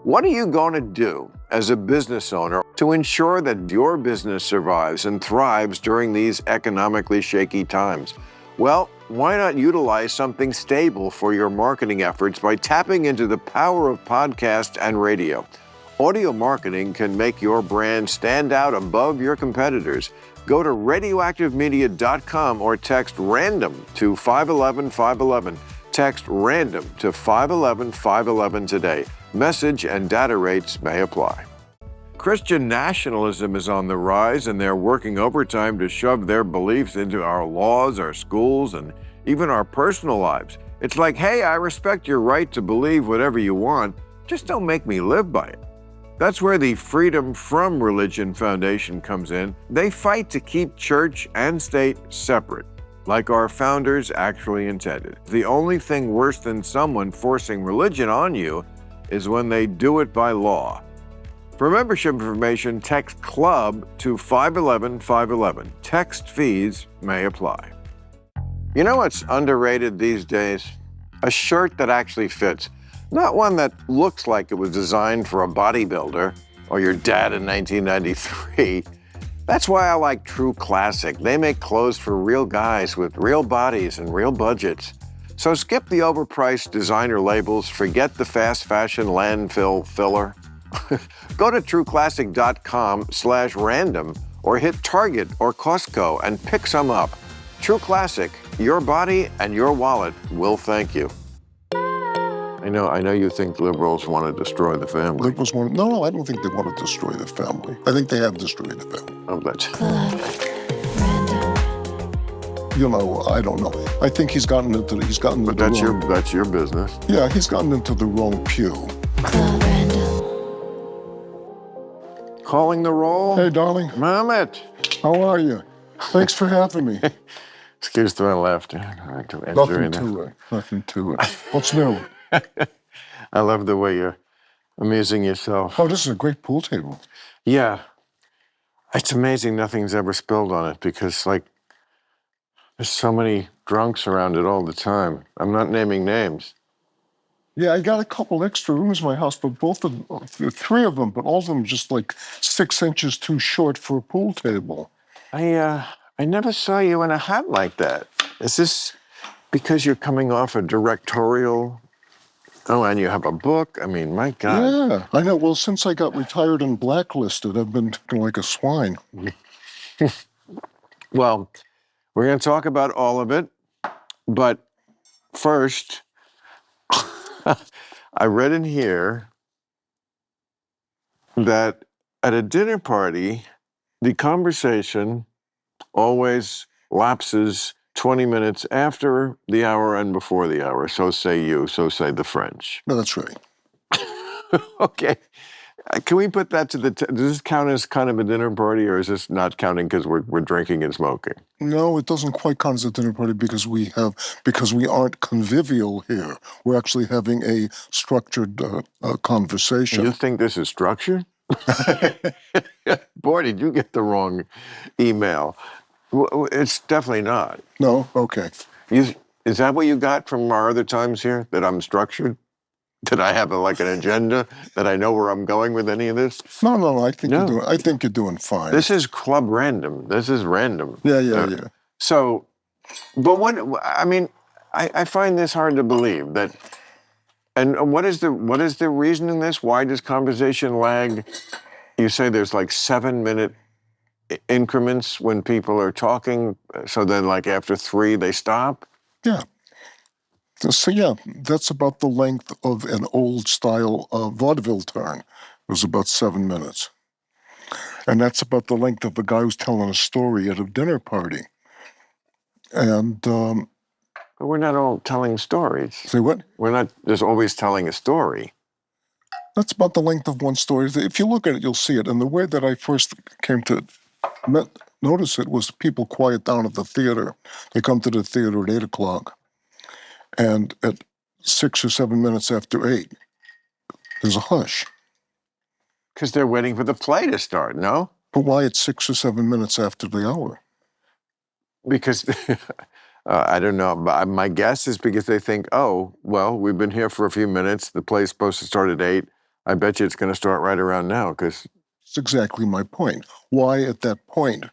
What are you going to do as a business owner to ensure that your business survives and thrives during these economically shaky times? Well, why not utilize something stable for your marketing efforts by tapping into the power of podcast and radio? Audio marketing can make your brand stand out above your competitors. Go to radioactivemedia.com or text RANDOM to 511-511. Text RANDOM to 511-511 today. Message and data rates may apply. Christian nationalism is on the rise, and they're working overtime to shove their beliefs into our laws, our schools, and even our personal lives. It's like, hey, I respect your right to believe whatever you want, just don't make me live by it. That's where the Freedom From Religion Foundation comes in. They fight to keep church and state separate, like our founders actually intended. The only thing worse than someone forcing religion on you is when they do it by law. For membership information, text CLUB to 511-511. Text fees may apply. You know what's underrated these days? A shirt that actually fits. Not one that looks like it was designed for a bodybuilder or your dad in 1993. That's why I like True Classic. They make clothes for real guys with real bodies and real budgets. So skip the overpriced designer labels, forget the fast fashion landfill filler. Go to trueclassic.com/random or hit Target or Costco and pick some up. True Classic, your body and your wallet will thank you. I know you think liberals want to destroy the family. Liberals want no, I don't think they want to destroy the family. I think they have destroyed the family. I'll bet you. You know, I don't know. I think he's gotten into the But that's your business. Yeah, he's gotten into the wrong pew. Calling the roll. Hey, darling. Mamet. How are you? Thanks for having me. Excuse the laughter. Nothing to it. What's new? I love the way you're amusing yourself. Oh, this is a great pool table. Yeah. It's amazing nothing's ever spilled on it because, there's so many drunks around it all the time. I'm not naming names. Yeah, I got a couple extra rooms in my house, but three of them, but all of them just 6 inches too short for a pool table. I never saw you in a hat like that. Is this because you're coming off a directorial? Oh, and you have a book? I mean, my God. Yeah, I know. Well, since I got retired and blacklisted, I've been like a swine. Well, we're going to talk about all of it, but first, I read in here that at a dinner party, the conversation always lapses 20 minutes after the hour and before the hour. So say you, so say the French. No, that's right. Okay. Can we put that to does this count as kind of a dinner party, or is this not counting because we're drinking and smoking? No, it doesn't quite count as a dinner party because we aren't convivial here. We're actually having a structured conversation. You think this is structured? Boy, did you get the wrong email. It's definitely not. No? Okay. Is that what you got from our other times here, that I'm structured? Did I have an agenda that I know where I'm going with any of this? No. I think you're doing fine. This is Club Random. This is random. Yeah. So, but I find this hard to believe that. And what is the reason in this? Why does conversation lag? You say there's 7-minute increments when people are talking. So then, after 3, they stop. Yeah. So yeah, that's about the length of an old-style vaudeville turn. It was about 7 minutes. And that's about the length of a guy who's telling a story at a dinner party. And... but we're not all telling stories. Say what? We're not just always telling a story. That's about the length of one story. If you look at it, you'll see it. And the way that I first came to notice it was people quiet down at the theater. They come to the theater at 8 o'clock. And at 6 or 7 minutes after 8, there's a hush. Because they're waiting for the play to start, no? But why at 6 or 7 minutes after the hour? Because, I don't know, my guess is because they think, oh, well, we've been here for a few minutes, the play's supposed to start at 8, I bet you it's going to start right around now because It's exactly my point. Why at that point?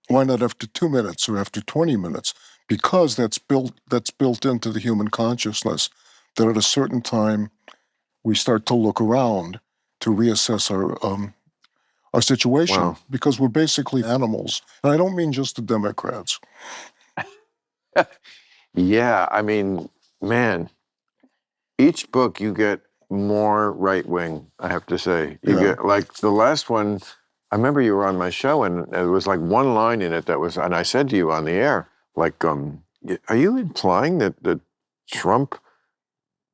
Why not after 2 minutes or after 20 minutes? Because that's built into the human consciousness that at a certain time we start to look around to reassess our situation well, because we're basically animals. And I don't mean just the Democrats. yeah, I mean, man, each book you get more right wing, I have to say. You Yeah. get like the last one, I remember you were on my show and there was like one line in it that was, and I said to you on the air, like, are you implying that Trump,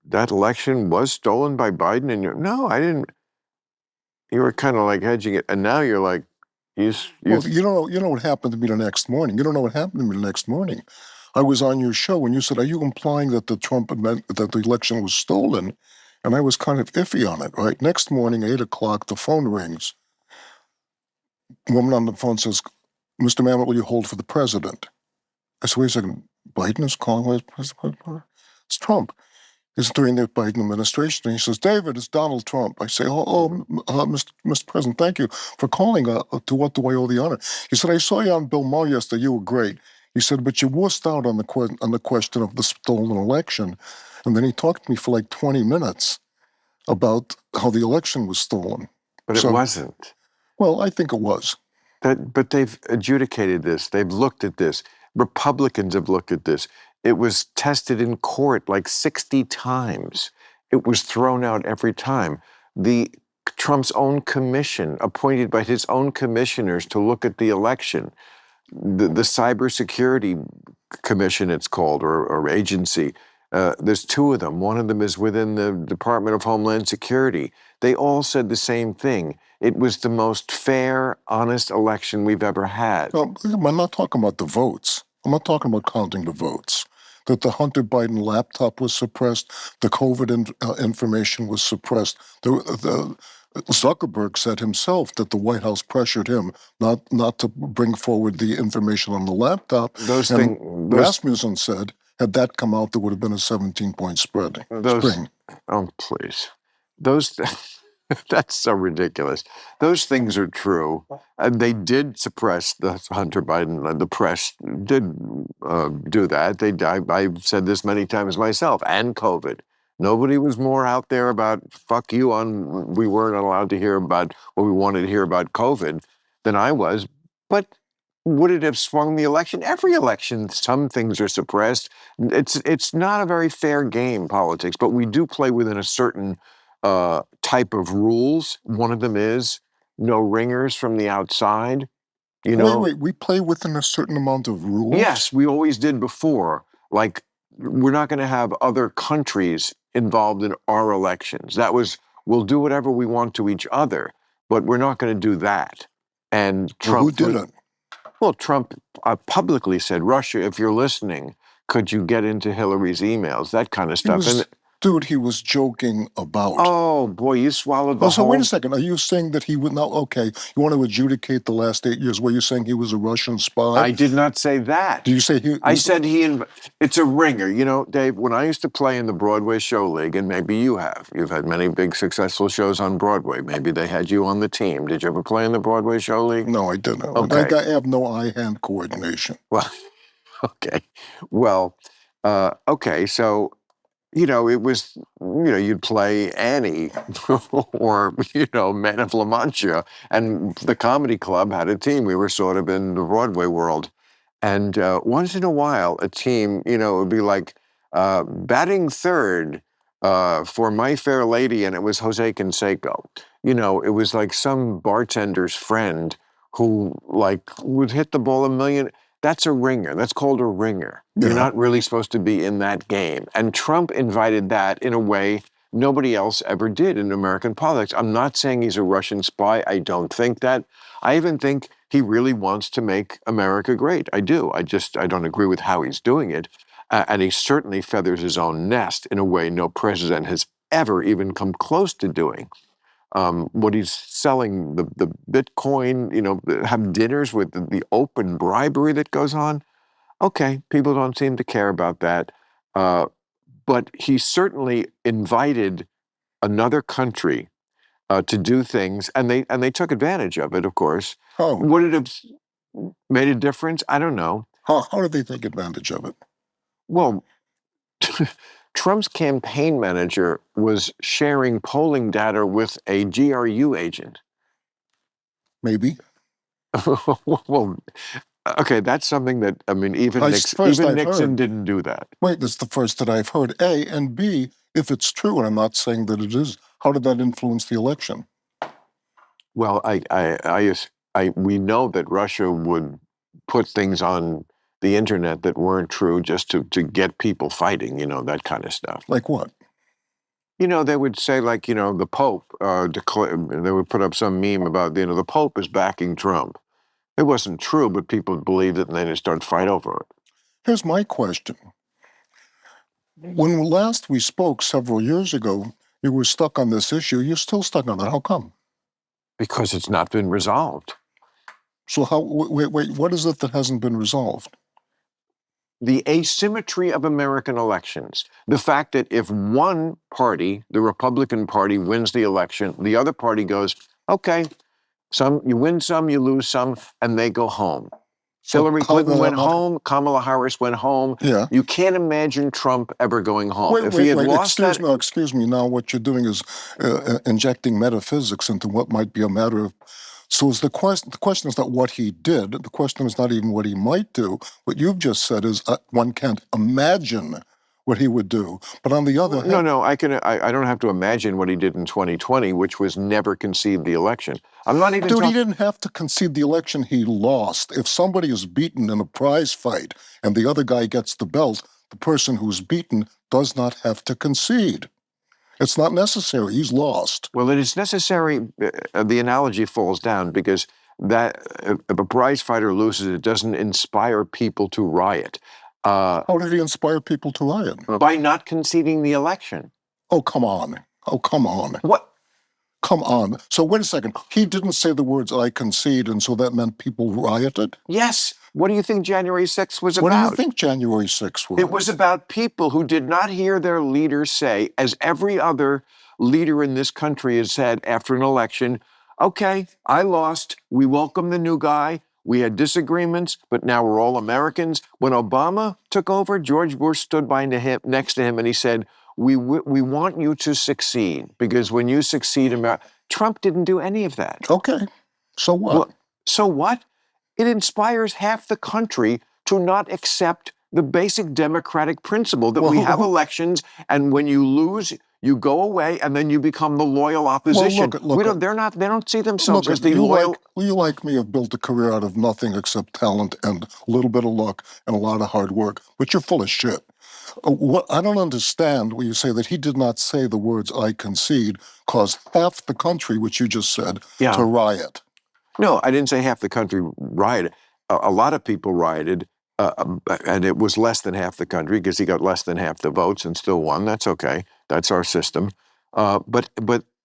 that election was stolen by Biden? And you're, no, I didn't. You were kind of like hedging it. And now you're like, you, Well, you know what happened to me the next morning. You don't know what happened to me the next morning. I was on your show and you said, "Are you implying that that the election was stolen?" And I was kind of iffy on it. Right. Next morning, 8 o'clock, the phone rings. Woman on the phone says, "Mr. Mamet, will you hold for the president?" I said, "Wait a second. Biden is calling. Where's president? It's Trump." It's during the Biden administration. And he says, "David, it's Donald Trump." I say, Mr. President, thank you for calling. To what do I owe the honor? He said, "I saw you on Bill Maher yesterday. You were great." He said, "But you wussed out on the question of the stolen election." And then he talked to me for like 20 minutes about how the election was stolen. but it So, wasn't. well, I think it was. But they've adjudicated this. They've looked at this. Republicans have looked at this. It was tested in court like 60 times. It was thrown out every time. The Trump's own commission, appointed by his own commissioners to look at the election, the cybersecurity commission, it's called, or agency. There's two of them. One of them is within the Department of Homeland Security. They all said the same thing. It was the most fair, honest election we've ever had. No, I'm not talking about the votes. I'm not talking about counting the votes. That the Hunter Biden laptop was suppressed, the COVID information was suppressed. Zuckerberg said himself that the White House pressured him not to bring forward the information on the laptop. Those And things, Rasmussen said, had that come out, there would have been a 17-point spread. those, Spring. oh, please. Those, that's so ridiculous. Those things are true. And they did suppress the Hunter Biden, the press did do that. I've said this many times myself, and COVID. Nobody was more out there about fuck you on, we weren't allowed to hear about what we wanted to hear about COVID than I was. But would it have swung the election? Every election, some things are suppressed. It's not a very fair game, politics, but we do play within a certain type of rules. One of them is no ringers from the outside. You know, Wait, we play within a certain amount of rules? yes, we always did before. Like, we're not going to have other countries involved in our elections. That was, we'll do whatever we want to each other, but we're not going to do that. And Well, who Trump, didn't? well, Trump publicly said, Russia, if you're listening, could you get into Hillary's emails? That kind of stuff. Dude, he was joking about. Oh boy, you swallowed the Oh, so whole. wait a second. Are you saying that he would not? Okay, you want to adjudicate the last 8 years? Were you saying he was a Russian spy? I did not say that. Did you say he? I said it's a ringer. You know, Dave, when I used to play in the Broadway show league, and maybe you have, you've had many big successful shows on Broadway. Maybe they had you on the team. Did you ever play in the Broadway show league? No, I didn't. Okay. I have no eye-hand coordination. Well, okay. Well, okay. So, you know, it was, you'd play Annie or, Men of La Mancha. And the comedy club had a team. We were sort of in the Broadway world. And once in a while, a team, it would be like batting third for My Fair Lady, and it was Jose Canseco. It was like some bartender's friend who like would hit the ball a million. That's a ringer. That's called a ringer. You're Yeah. not really supposed to be in that game. And Trump invited that in a way nobody else ever did in American politics. I'm not saying he's a Russian spy. I don't think that. I even think he really wants to make America great. I do. I don't agree with how he's doing it. And he certainly feathers his own nest in a way no president has ever even come close to doing. What he's selling, the Bitcoin, have dinners with the open bribery that goes on. Okay, people don't seem to care about that. But he certainly invited another country to do things, and they took advantage of it, of course, How? would it have made a difference? I don't know. How did they take advantage of it? Well, Trump's campaign manager was sharing polling data with a GRU agent. Maybe. Well, okay, that's something that, I mean, even First I've Nixon heard. didn't do that. Wait, that's the first that I've heard. A, and B, if it's true, and I'm not saying that it is, how did that influence the election? Well, we know that Russia would put things on the internet that weren't true just to get people fighting, that kind of stuff. Like what? They would say, like, the Pope, they would put up some meme about, the Pope is backing Trump. It wasn't true, but people believed it, and then they started fight over it. Here's my question. When last we spoke several years ago, you were stuck on this issue. You're still stuck on it. How come? Because it's not been resolved. So wait, what is it that hasn't been resolved? The asymmetry of American elections. The fact that if one party, the Republican Party, wins the election, the other party goes, okay, you win some, you lose some, and they go home. So Hillary Clinton went home. Kamala Harris went home. Yeah. You can't imagine Trump ever going home. Excuse me. Now what you're doing is injecting metaphysics into what might be a matter of. So is the question is not what he did. The question is not even what he might do. What you've just said is one can't imagine what he would do. But on the other hand, no, I don't have to imagine what he did in 2020, which was never concede the election. I'm not even. Dude, he didn't have to concede the election. He lost. If somebody is beaten in a prize fight and the other guy gets the belt, the person who's beaten does not have to concede. It's not necessary. He's lost. Well, it is necessary. The analogy falls down because that if a prize fighter loses, it doesn't inspire people to riot. How did he inspire people to riot? By not conceding the election. Oh, come on. Oh, come on. What? Come on. So wait a second. He didn't say the words, I concede, and so that meant people rioted? Yes. What do you think January 6th was about? What do you think January 6th was? It was about people who did not hear their leader say, as every other leader in this country has said after an election, okay, I lost. We welcome the new guy. We had disagreements, but now we're all Americans. When Obama took over, George Bush stood next to him, and he said, we want you to succeed, because when you succeed, Trump didn't do any of that. Okay. So what? Well, so what? It inspires half the country to not accept the basic democratic principle that we have elections, and when you lose, you go away, and then you become the loyal opposition. Well, they don't see themselves as the loyal. You like me have built a career out of nothing except talent and a little bit of luck and a lot of hard work, but you're full of shit. What I don't understand when you say that he did not say the words "I concede" caused half the country, which you just said, to riot. No, I didn't say half the country rioted. A lot of people rioted, and it was less than half the country because he got less than half the votes and still won. That's okay. That's our system. But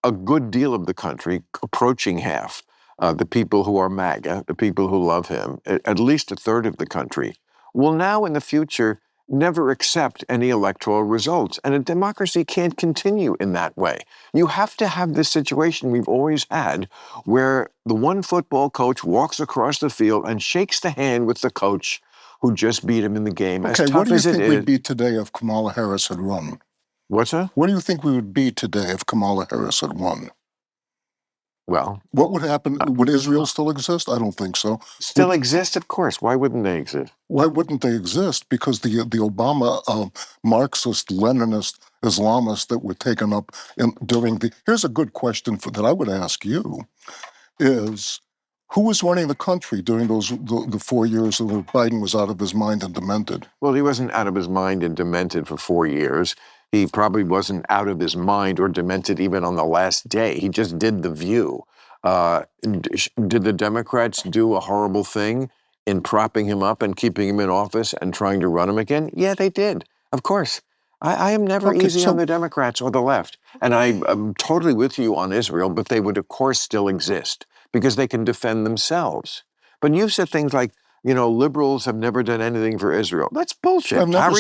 a good deal of the country, approaching half, the people who are MAGA, the people who love him, at least a third of the country, will now in the future never accept any electoral results. And a democracy can't continue in that way. You have to have this situation we've always had where the one football coach walks across the field and shakes the hand with the coach who just beat him in the game. Okay, what do you think we'd be today if Kamala Harris had won? What's that? What do you think we would be today if Kamala Harris had won? Well, what would happen? Would Israel still exist? I don't think so. Still exist, of course. Why wouldn't they exist? Why wouldn't they exist? Because the Obama Marxist, Leninist, Islamist that were taken up during the. Here's a good question that I would ask you: is who was running the country during the 4 years that Biden was out of his mind and demented? Well, he wasn't out of his mind and demented for 4 years. He probably wasn't out of his mind or demented even on the last day. He just did The View. Did the Democrats do a horrible thing in propping him up and keeping him in office and trying to run him again? Yeah, they did. Of course. I am never easy on the Democrats or the left. And I'm totally with you on Israel, but they would, of course, still exist because they can defend themselves. But you said things like liberals have never done anything for Israel. That's bullshit. I've never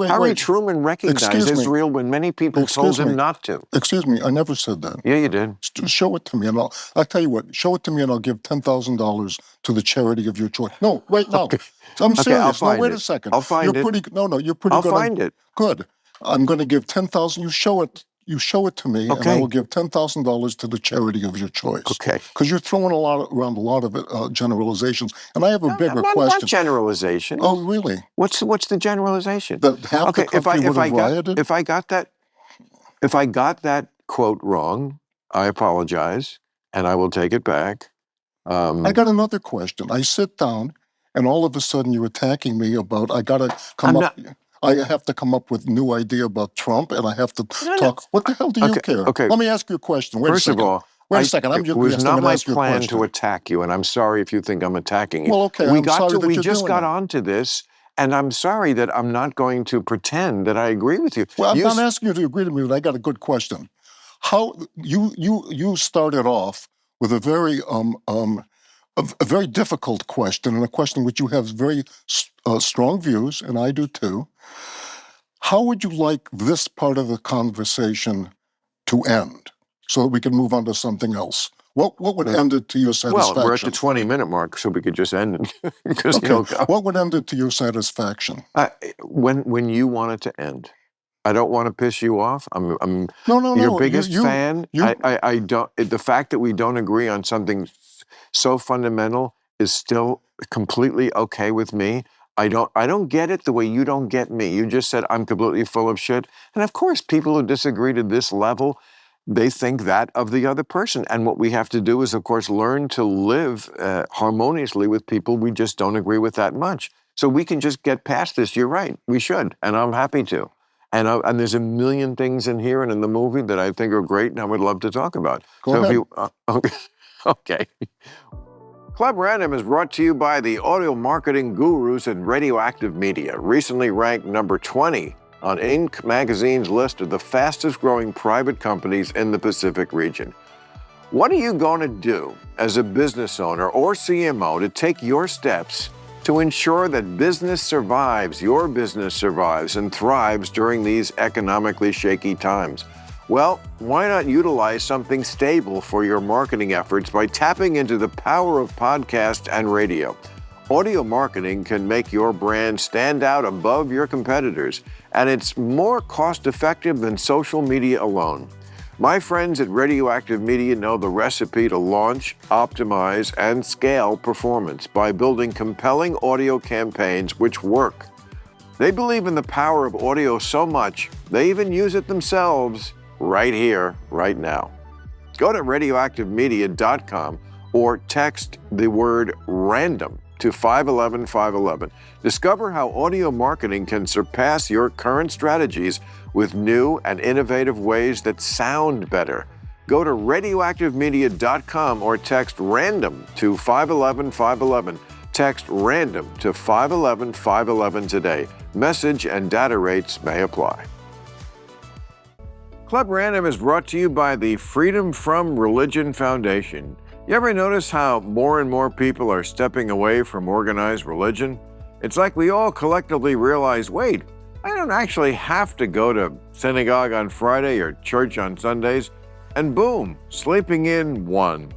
Harry Truman recognized Excuse me. Israel when many people told him not to. Excuse me, I never said that. Yeah, you did. Show it to me, and I'll tell you what. Show it to me, and I'll give $10,000 to the charity of your choice. No, wait, no. Okay. I'm serious. I'll find wait it. a second. I'll find you're it. Pretty, no, you're pretty I'll good. find it. Good. I'm going to give $10,000. You show it. You show it to me, and I will give $10,000 to the charity of your choice. Okay. Because you're throwing around a lot of generalizations, and I have a bigger question. Not generalization. Oh, really? What's the generalization? That half the country would have rioted? If I got that quote wrong, I apologize, and I will take it back. I got another question. I sit down, and all of a sudden you're attacking me about I have to come up with new idea about Trump, and I have to talk. No. What the hell do you care? Okay. Let me ask you a question. First of all, wait a second. It was not my plan to attack you, and I'm sorry if you think I'm attacking you. Well, okay. We just got onto this, and I'm sorry that I'm not going to pretend that I agree with you. Well, I'm not asking you to agree with me, but I got a good question. How you started off with a very difficult question, and a question which you have very strong views, and I do too. How would you like this part of the conversation to end so that we can move on to something else? What would end it to your satisfaction? Well, we're at the 20-minute mark, so we could just end it. Because, what would end it to your satisfaction? When you want it to end. I don't want to piss you off. I'm no. Your biggest fan. I don't. The fact that we don't agree on something so fundamental is still completely okay with me. I don't get it the way you don't get me. You just said I'm completely full of shit. And of course, people who disagree to this level, they think that of the other person. And what we have to do is, of course, learn to live harmoniously with people we just don't agree with that much. So we can just get past this. You're right. We should. And I'm happy to. And there's a million things in here and in the movie that I think are great and I would love to talk about. Go ahead. Okay. Club Random is brought to you by the audio marketing gurus at Radioactive Media, recently ranked number 20 on Inc. magazine's list of the fastest growing private companies in the Pacific region. What are you going to do as a business owner or CMO to take your steps to ensure that your business survives and thrives during these economically shaky times? Well, why not utilize something stable for your marketing efforts by tapping into the power of podcast and radio? Audio marketing can make your brand stand out above your competitors, and it's more cost-effective than social media alone. My friends at Radioactive Media know the recipe to launch, optimize, and scale performance by building compelling audio campaigns which work. They believe in the power of audio so much, they even use it themselves right here, right now. Go to radioactivemedia.com or text the word RANDOM to 511-511. Discover how audio marketing can surpass your current strategies with new and innovative ways that sound better. Go to radioactivemedia.com or text RANDOM to 511-511. Text RANDOM to 511-511 today. Message and data rates may apply. Club Random is brought to you by the Freedom from Religion Foundation. You ever notice how more and more people are stepping away from organized religion? It's like we all collectively realize, wait, I don't actually have to go to synagogue on Friday or church on Sundays, and boom, sleeping in one.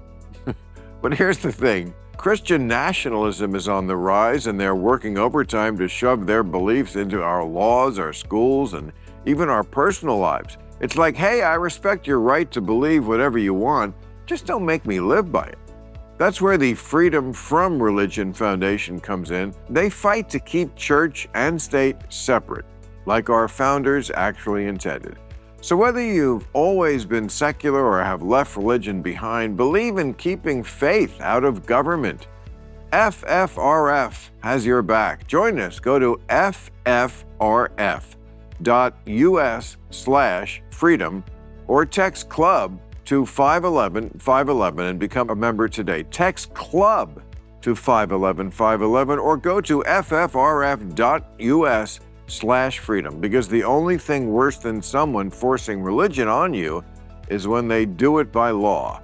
But here's the thing, Christian nationalism is on the rise, and they're working overtime to shove their beliefs into our laws, our schools, and even our personal lives. It's like, hey, I respect your right to believe whatever you want, just don't make me live by it. That's where the Freedom from Religion Foundation comes in. They fight to keep church and state separate, like our founders actually intended. So whether you've always been secular or have left religion behind, believe in keeping faith out of government. FFRF has your back. Join us. Go to ffrf.us/freedom or text CLUB to 511-511 and become a member today. Text CLUB to 511-511 or go to ffrf.us/freedom, because the only thing worse than someone forcing religion on you is when they do it by law.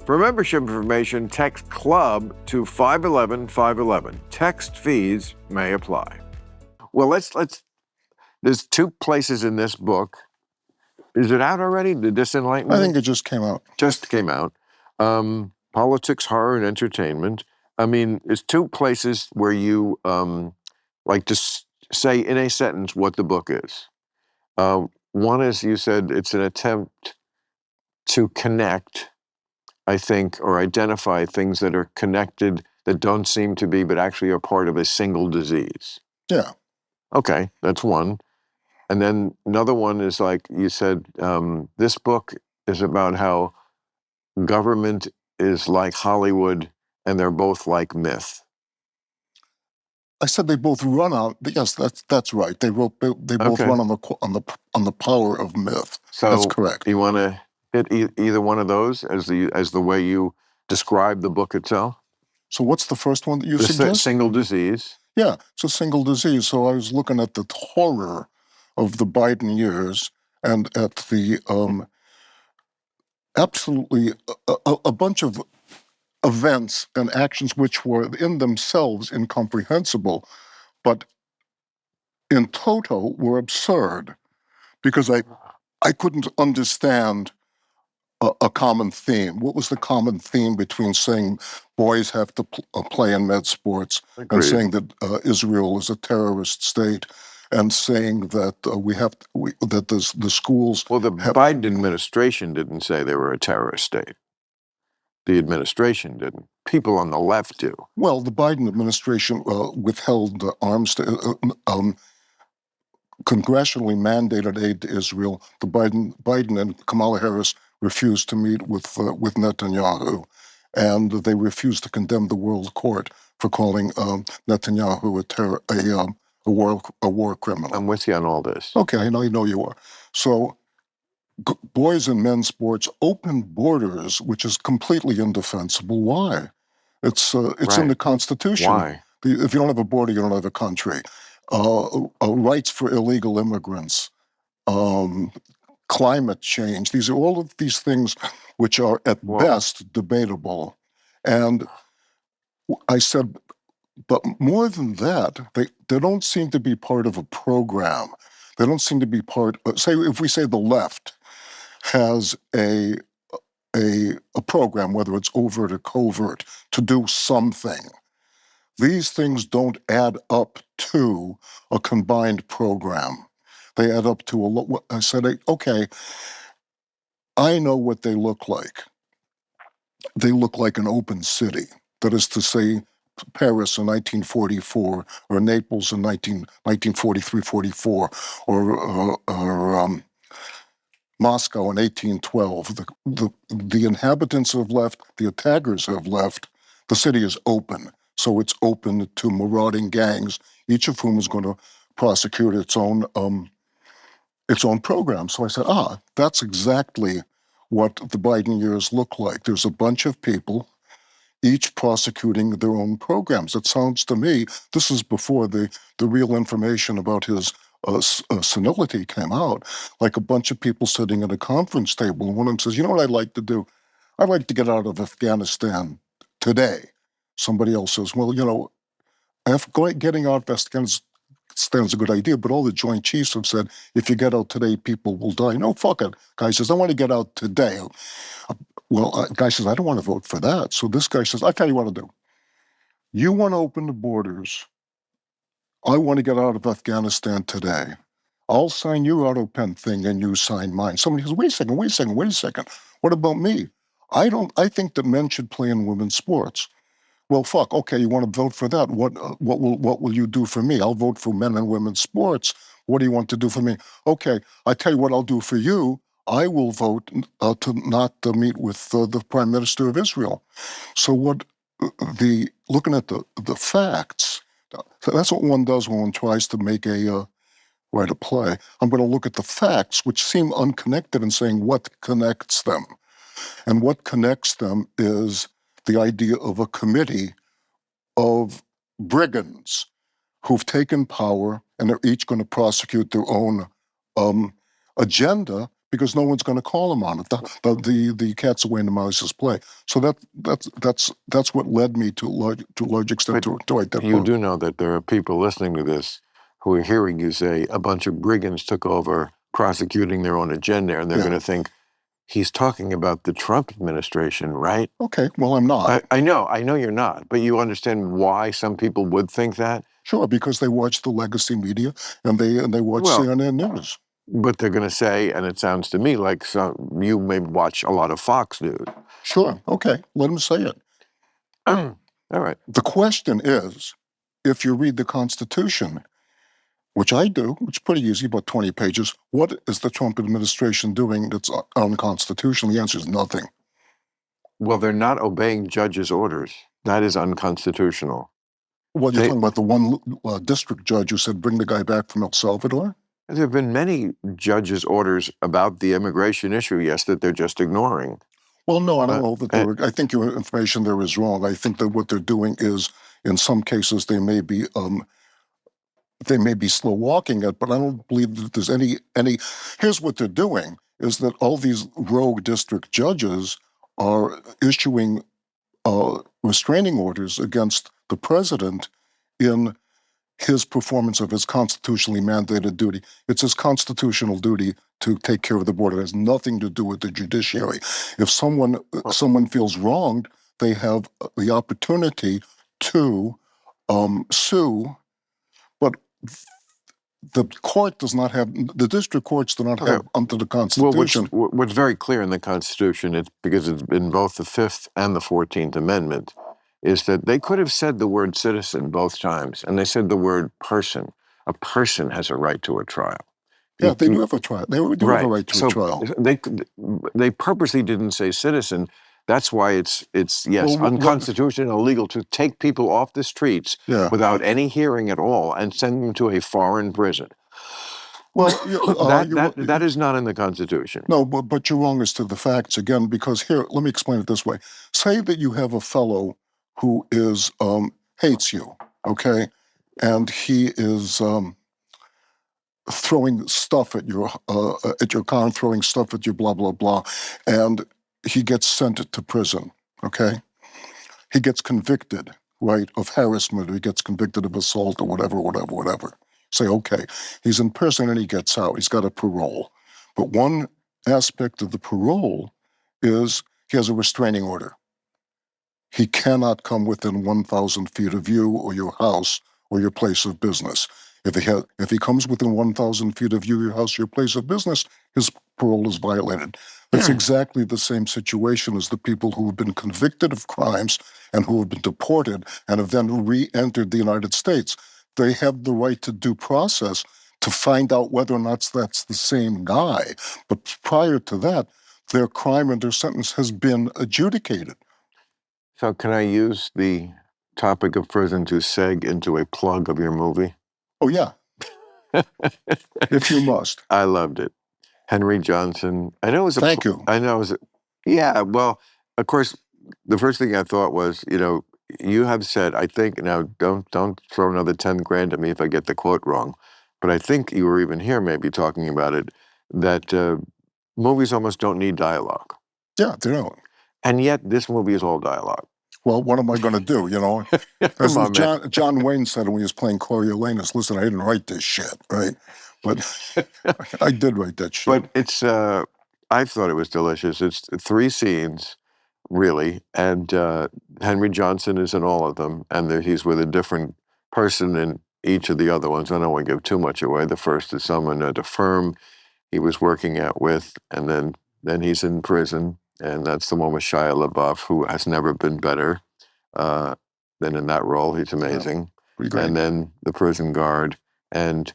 For membership information, text CLUB to 511-511. Text fees may apply. Well, let's. There's two places in this book. Is it out already? The Disenlightenment? I think it just came out. Just came out. Politics, horror, and entertainment. I mean, it's two places where you like to say in a sentence what the book is. One is, you said, it's an attempt to connect, I think, or identify things that are connected that don't seem to be, but actually are part of a single disease. Yeah. Okay, that's one. And then another one is, like you said, this book is about how government is like Hollywood and they're both like myth. I said they both run out. Yes, that's right. They both Okay. run on the power of myth. So that's correct. You want to hit either one of those as the way you describe the book itself? So what's the first one that you The suggest? single disease. Yeah, it's a single disease. So I was looking at the horror of the Biden years and at the absolutely a bunch of events and actions which were in themselves incomprehensible, but in toto were absurd because I couldn't understand a common theme. What was the common theme between saying boys have to play in med sports and Agreed. saying that Israel is a terrorist state and saying that that the schools... Well, the Biden administration didn't say they were a terrorist state. The administration didn't. People on the left do. Well, the Biden administration withheld arms congressionally mandated aid to Israel. The Biden and Kamala Harris refused to meet with Netanyahu, and they refused to condemn the World Court for calling Netanyahu a war criminal. I'm with you on all this. Okay, I know you are. So boys and men's sports, open borders, which is completely indefensible. Why? It's Right. in the Constitution. Why? If you don't have a border, you don't have a country. Rights for illegal immigrants, climate change. These are all of these things which are at best debatable. And I said, but more than that, they don't seem to be part of a program. They don't seem to be part of, say, if we say the left has a program, whether it's overt or covert, to do something. These things don't add up to a combined program. They add up to a lot. I said, okay, I know what they look like. They look like an open city. That is to say, Paris in 1944, or Naples in 1943-44, or Moscow in 1812. The inhabitants have left, the attackers have left, the city is open. So it's open to marauding gangs, each of whom is going to prosecute its own program. So I said, that's exactly what the Biden years look like. There's a bunch of people, each prosecuting their own programs. It sounds to me, this is before the real information about his senility came out, like a bunch of people sitting at a conference table. And one of them says, you know what I'd like to do? I'd like to get out of Afghanistan today. Somebody else says, well, getting out of Afghanistan's a good idea, but all the Joint Chiefs have said, if you get out today, people will die. No, fuck it. Guy says, I want to get out today. Well, guy says, I don't want to vote for that. So this guy says, I'll tell you what to do. You want to open the borders. I want to get out of Afghanistan today. I'll sign your auto pen thing and you sign mine. Somebody says, wait a second. What about me? I think that men should play in women's sports. Well, fuck, okay, you want to vote for that. What will you do for me? I'll vote for men and women's sports. What do you want to do for me? Okay, I tell you what I'll do for you. I will vote to not meet with the Prime Minister of Israel. So looking at the facts, that's what one does when one tries to make write a play. I'm going to look at the facts, which seem unconnected, and saying what connects them. And what connects them is the idea of a committee of brigands who've taken power and they're each going to prosecute their own agenda because no one's going to call him on it. The cat's away and the mouse is play. So that's what led me to a large extent to write that You book. do know that there are people listening to this who are hearing you say a bunch of brigands took over prosecuting their own agenda, and they're going to think, he's talking about the Trump administration, right? Okay, well, I'm not. I know you're not, but you understand why some people would think that? Sure, because they watch the legacy media and they watch CNN News. But they're going to say, and it sounds to me like you may watch a lot of Fox News. Sure, okay, let them say it. All right. The question is, if you read the Constitution, which I do, it's pretty easy, about 20 pages, what is the Trump administration doing that's unconstitutional? The answer is nothing. Well, they're not obeying judges' orders. That is unconstitutional. Well, you're talking about the one district judge who said, bring the guy back from El Salvador? There have been many judges' orders about the immigration issue, yes, that they're just ignoring. Well, no, I don't know that I think your information there is wrong. I think that what they're doing is, in some cases, they may be slow walking it, but I don't believe that there's any. Here's what they're doing: is that all these rogue district judges are issuing restraining orders against the president in his performance of his constitutionally mandated duty. It's his constitutional duty to take care of the border. It has nothing to do with the judiciary. If someone feels wronged, they have the opportunity to sue, but the court does not have, the district courts do not have under the Constitution. Well, what's very clear in the Constitution, it's because it's in both the Fifth and the 14th Amendment, is that they could have said the word citizen both times, and they said the word person. A person has a right to a trial. Yeah, they do have a trial. They do have a right to a trial. They purposely didn't say citizen. That's why it's unconstitutional, illegal to take people off the streets without any hearing at all and send them to a foreign prison. Well, that is not in the Constitution. No, but you're wrong as to the facts again, because here, let me explain it this way. Say that you have a fellow who is hates you, okay, and he is throwing stuff at your car and throwing stuff at you, blah blah blah, and he gets sent to prison, okay? He gets convicted, right, of harassment, or he gets convicted of assault, or whatever. Say, okay, he's in prison and he gets out. He's got a parole. But one aspect of the parole is he has a restraining order. He cannot come within 1,000 feet of you or your house or your place of business. If he comes within 1,000 feet of you, your house, your place of business, his parole is violated. It's exactly the same situation as the people who have been convicted of crimes and who have been deported and have then re-entered the United States. They have the right to due process to find out whether or not that's the same guy. But prior to that, their crime and their sentence has been adjudicated. So can I use the topic of prison to seg into a plug of your movie? Oh, yeah. If you must. I loved it. Henry Johnson. I know it was Thank you. I know it was yeah, well, of course, the first thing I thought was, you have said, I think, now don't throw another 10 grand at me if I get the quote wrong, but I think you were even here maybe talking about it, that movies almost don't need dialogue. Yeah, they don't. And yet this movie is all dialogue. Well, what am I going to do, As John Wayne said when he was playing Coriolanus, listen, I didn't write this shit, right? But I did write that shit. But it's, I thought it was delicious. It's 3 scenes, really, and Henry Johnson is in all of them, and he's with a different person in each of the other ones. I don't want to give too much away. The first is someone at a firm he was working out with, and then he's in prison, and that's the one with Shia LaBeouf, who has never been better than in that role. He's amazing. Yeah, and then the prison guard. And,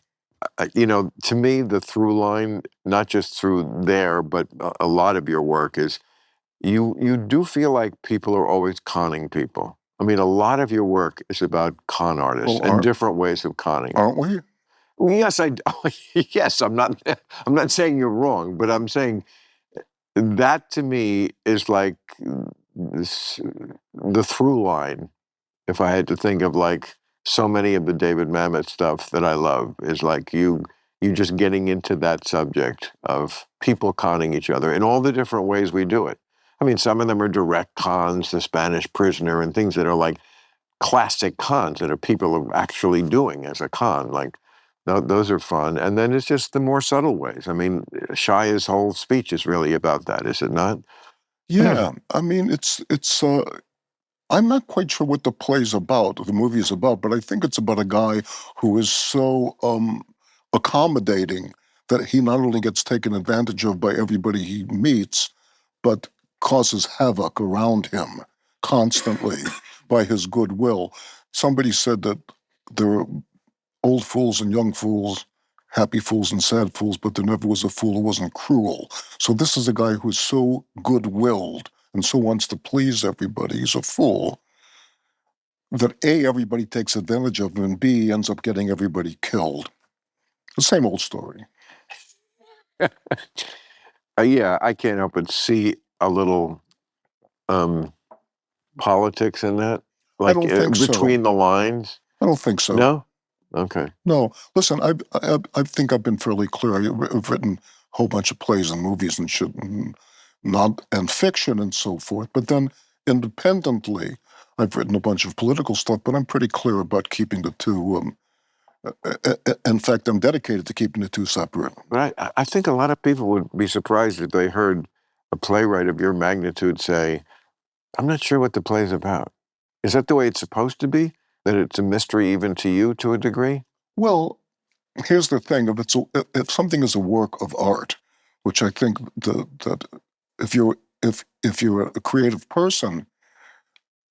to me, the through line, not just through there, but a lot of your work is you do feel like people are always conning people. I mean, a lot of your work is about con artists and different ways of conning. Aren't we? Yes, yes, I'm not saying you're wrong, but I'm saying that to me is like the through line. If I had to think of like so many of the David Mamet stuff that I love, is like you you're just getting into that subject of people conning each other in all the different ways we do it. I mean, some of them are direct cons, the Spanish prisoner, and things that are like classic cons that are people are actually doing as a con. Like those are fun. And then it's just the more subtle ways. I mean, Shia's whole speech is really about that, is it not? Yeah, I mean, I'm not quite sure what the play's about, or the movie is about, but I think it's about a guy who is so accommodating that he not only gets taken advantage of by everybody he meets, but causes havoc around him constantly by his goodwill. Somebody said that there are old fools and young fools, happy fools and sad fools, but there never was a fool who wasn't cruel. So this is a guy who's so good-willed and so wants to please everybody. He's a fool that A, everybody takes advantage of him, and B, he ends up getting everybody killed. The same old story. Yeah, I can't help but see a little politics in that, I like don't think so. between the lines. I don't think so. No? Okay. No. Listen, I think I've been fairly clear. I've written a whole bunch of plays and movies and shit, and fiction and so forth. But then independently, I've written a bunch of political stuff, but I'm pretty clear about keeping the two. In fact, I'm dedicated to keeping the two separate. But I think a lot of people would be surprised if they heard a playwright of your magnitude say, I'm not sure what the play's about. Is that the way it's supposed to be? That it's a mystery even to you to a degree? Well, here's the thing: if something is a work of art, which I think that if you're a creative person,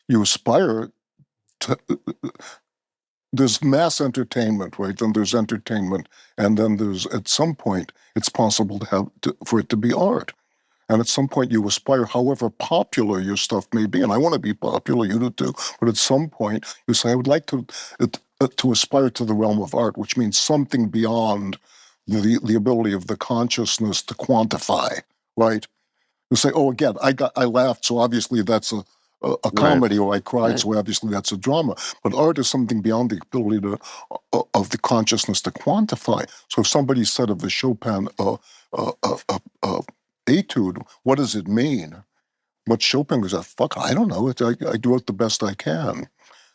you aspire to. There's mass entertainment, right? Then there's entertainment, and then there's at some point it's possible for it to be art. And at some point you aspire, however popular your stuff may be, and I want to be popular, you do too, but at some point you say, I would like to aspire to the realm of art, which means something beyond the ability of the consciousness to quantify, right? You say, oh, again, I laughed, so obviously that's a comedy, or I cried, so obviously that's a drama. But art is something beyond the ability of the consciousness to quantify. So if somebody said of the Chopin etude, what does it mean? What Chopin was, fuck, I don't know. I do it the best I can.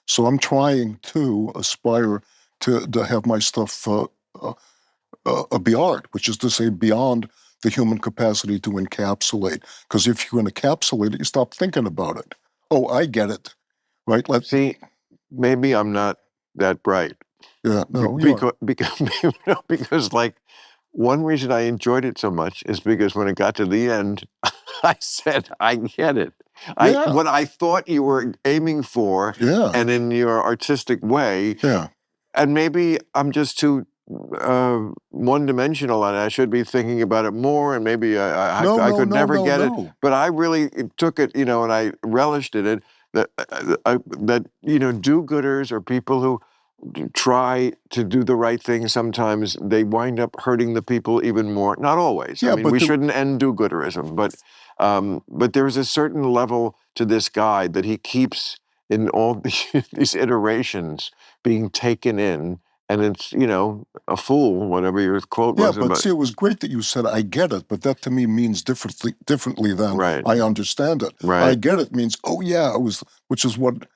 So I'm trying to aspire to have my stuff be art, which is to say beyond the human capacity to encapsulate. Because if you encapsulate it, you stop thinking about it. Oh, I get it, right? See, maybe I'm not that bright. Yeah, no, because like one reason I enjoyed it so much is because when it got to the end, I said, I get it. What I thought you were aiming for, and in your artistic way, and maybe I'm just too one-dimensional, and I should be thinking about it more, and maybe I could never get it. But I really took it, and I relished it. That do-gooders or people who try to do the right thing, sometimes they wind up hurting the people even more. Not always. I mean, we shouldn't end do-gooderism, but there's a certain level to this guy that he keeps in all these iterations being taken in. And it's, a fool, whatever your quote was. Yeah, but see, it was great that you said, I get it, but that to me means differently than I understand it. Right. I get it means, oh yeah, which is what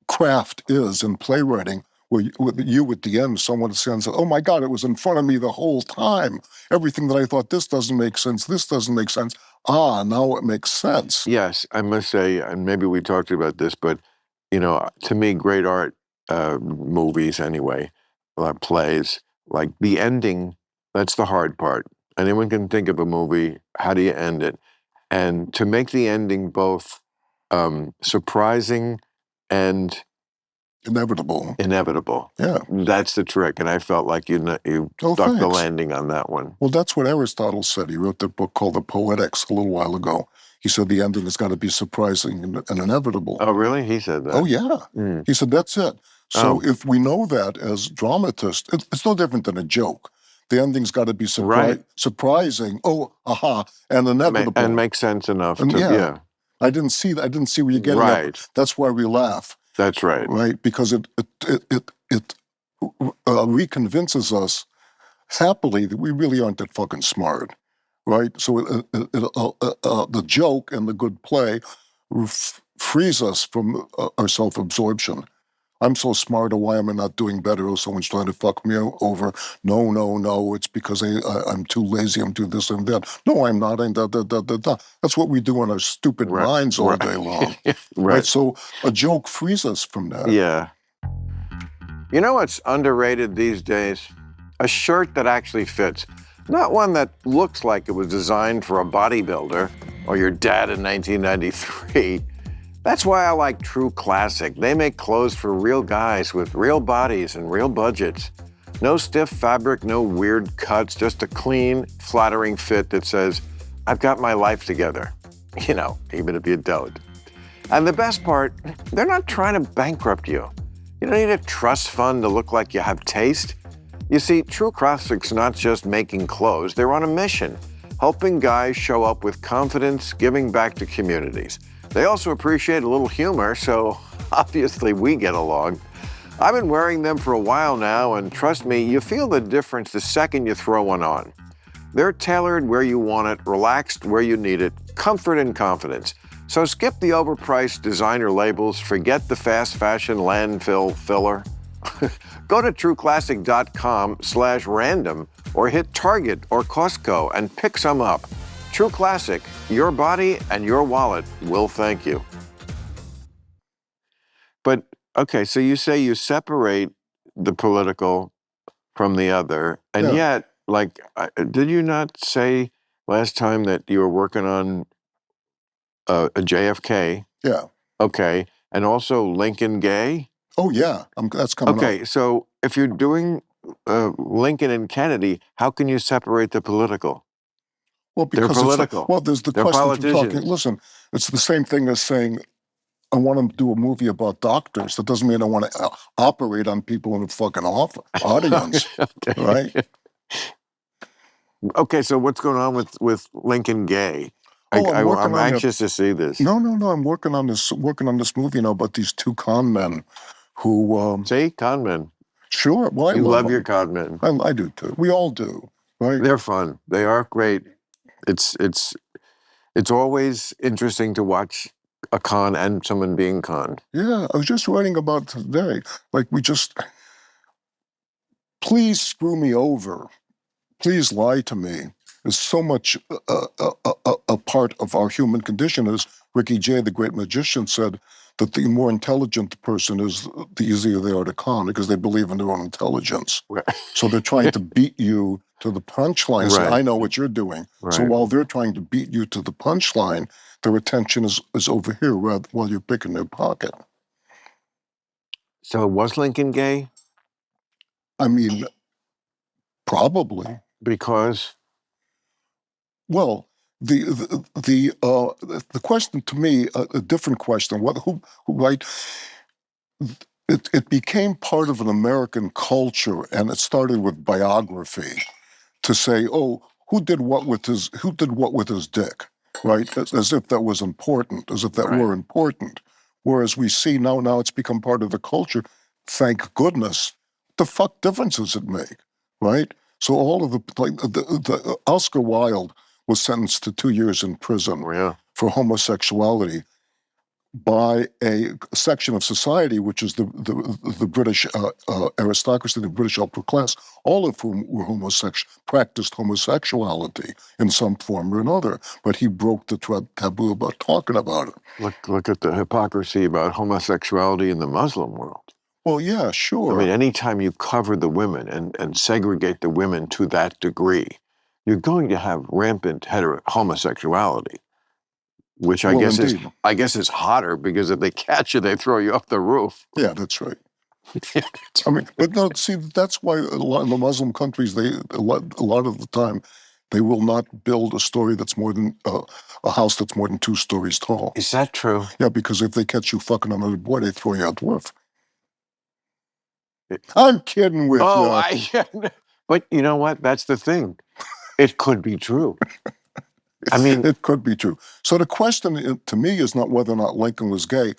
craft is in playwriting, where you at the end, someone says, oh my God, it was in front of me the whole time. Everything that I thought, this doesn't make sense, this doesn't make sense. Now it makes sense. Yes, I must say, and maybe we talked about this, but, to me, great art, movies anyway, plays, like the ending, that's the hard part. Anyone can think of a movie, how do you end it? And to make the ending both surprising and inevitable. Yeah. That's the trick. And I felt like you stuck the landing on that one. Well, that's what Aristotle said. He wrote that book called The Poetics a little while ago. He said the ending has got to be surprising and inevitable. Oh, really? He said that? Oh, yeah. He said, that's it. So if we know that as dramatists, it's no different than a joke. The ending's got to be surprising, and inevitable. And make sense enough I didn't see that. I didn't see where you're getting at. That's why we laugh. That's right. Right? Because it reconvinces us happily, we really aren't that fucking smart, right? So the joke and the good play frees us from our self-absorption. I'm so smart, or why am I not doing better? Or someone's trying to fuck me over. No, no, no, it's because I'm too lazy, I'm too this and that. No, I'm not, I'm da, da, da, da, da. That's what we do in our stupid Right, minds all right. day long, right? Right. So a joke frees us from that. Yeah. You know what's underrated these days? A shirt that actually fits. Not one that looks like it was designed for a bodybuilder or your dad in 1993. That's why I like True Classic. They make clothes for real guys with real bodies and real budgets. No stiff fabric, no weird cuts, just a clean, flattering fit that says, I've got my life together. You know, even if you don't. And the best part, they're not trying to bankrupt you. You don't need a trust fund to look like you have taste. You see, True Classic's not just making clothes, they're on a mission, helping guys show up with confidence, giving back to communities. They also appreciate a little humor, so obviously we get along. I've been wearing them for a while now, and trust me, you feel the difference the second you throw one on. They're tailored where you want it, relaxed where you need it, comfort and confidence. So skip the overpriced designer labels, forget the fast fashion landfill filler. Go to trueclassic.com/random or hit Target or Costco and pick some up. True Classic, your body and your wallet will thank you. But, okay, so you say you separate the political from the other, and Yeah. yet, like, did you not say last time that you were working on a JFK? Yeah. Okay, and also Lincoln Gay? Oh, yeah. That's coming up. Okay, so if you're doing Lincoln and Kennedy, how can you separate the political? Well, They're because it's like, political. well, there's the They're question from talking. politicians. Listen, it's the same thing as saying, I want to do a movie about doctors. That doesn't mean I want to operate on people in the fucking audience, Okay. right? Okay, so what's going on with Lincoln Gay? Oh, I'm working I'm on it. anxious to see this. No, I'm working on this movie now about these two con men who, See, con men. sure, well, I You love them. your con men. I do too. We all do, right? They're fun. They are great. It's always interesting to watch a con and someone being conned. Yeah, I was just writing about today. Like, please screw me over. Please lie to me. There's so much a part of our human condition, as Ricky Jay, the great magician, said, that the more intelligent the person is, the easier they are to con because they believe in their own intelligence. Right. So they're trying to beat you to the punchline. Say, Right. I know what you're doing. So Right. while they're trying to beat you to the punchline, their attention is over here while you're picking their pocket. So was Lincoln Gay? I mean, probably. Because Well, the question to me, a different question. Who right? It became part of an American culture, and it started with biography, to say, oh, who did what with his dick, right? As if that was important, as if that Right. were important. Whereas we see now it's become part of the culture. Thank goodness. The fuck difference does it make, right? So all of the Oscar Wilde was sentenced to 2 years in prison yeah. for homosexuality by a section of society, which is the British aristocracy, the British upper class, all of whom were practiced homosexuality in some form or another. But he broke the taboo about talking about it. Look at the hypocrisy about homosexuality in the Muslim world. Well, yeah, sure. I mean, anytime you cover the women and segregate the women to that degree, you're going to have rampant homosexuality, which I guess is hotter because if they catch you, they throw you off the roof. Yeah, that's right. I mean, but no, see, that's why in the Muslim countries, a lot of the time, they will not build a story that's more than a house that's more than 2 stories tall. Is that true? Yeah, because if they catch you fucking another boy, they throw you out the roof. I'm kidding with you. But you know what? That's the thing. It could be true. I mean, it could be true. So the question to me is not whether or not Lincoln was gay.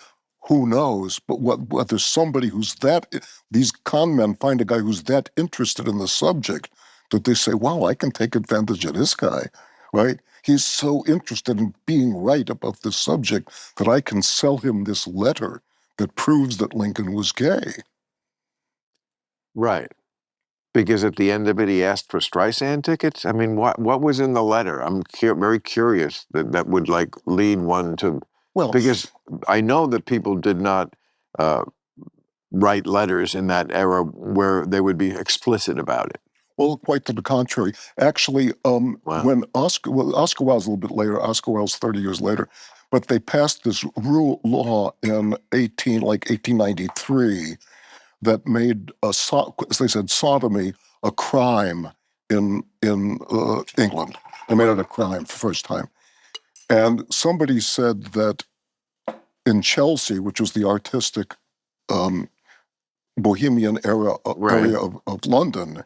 Who knows? But whether somebody these con men find a guy who's that interested in the subject that they say, wow, I can take advantage of this guy, right? He's so interested in being right about this subject that I can sell him this letter that proves that Lincoln was gay. Right. Because at the end of it, he asked for Streisand tickets. I mean, what was in the letter? I'm very curious that would like lead one to. Well, Because I know that people did not write letters in that era where they would be explicit about it. well, quite to the contrary. Actually, Wow. when Oscar Wilde's a little bit later, Oscar Wilde's 30 years later, but they passed this law in 1893 that made, as they said, sodomy a crime in England. They made it a crime for the first time. And somebody said that in Chelsea, which was the artistic bohemian area of London,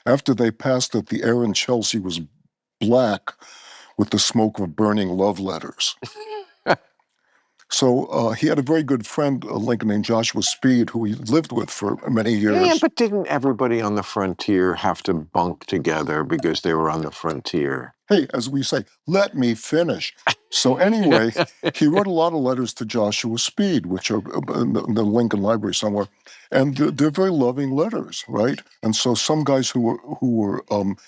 after they passed it, the air in Chelsea was black with the smoke of burning love letters. So he had a very good friend, Lincoln, named Joshua Speed, who he lived with for many years. Yeah, but didn't everybody on the frontier have to bunk together because they were on the frontier? Hey, as we say, let me finish. So anyway, he wrote a lot of letters to Joshua Speed, which are in the Lincoln Library somewhere, and they're very loving letters, right? And so some guys who were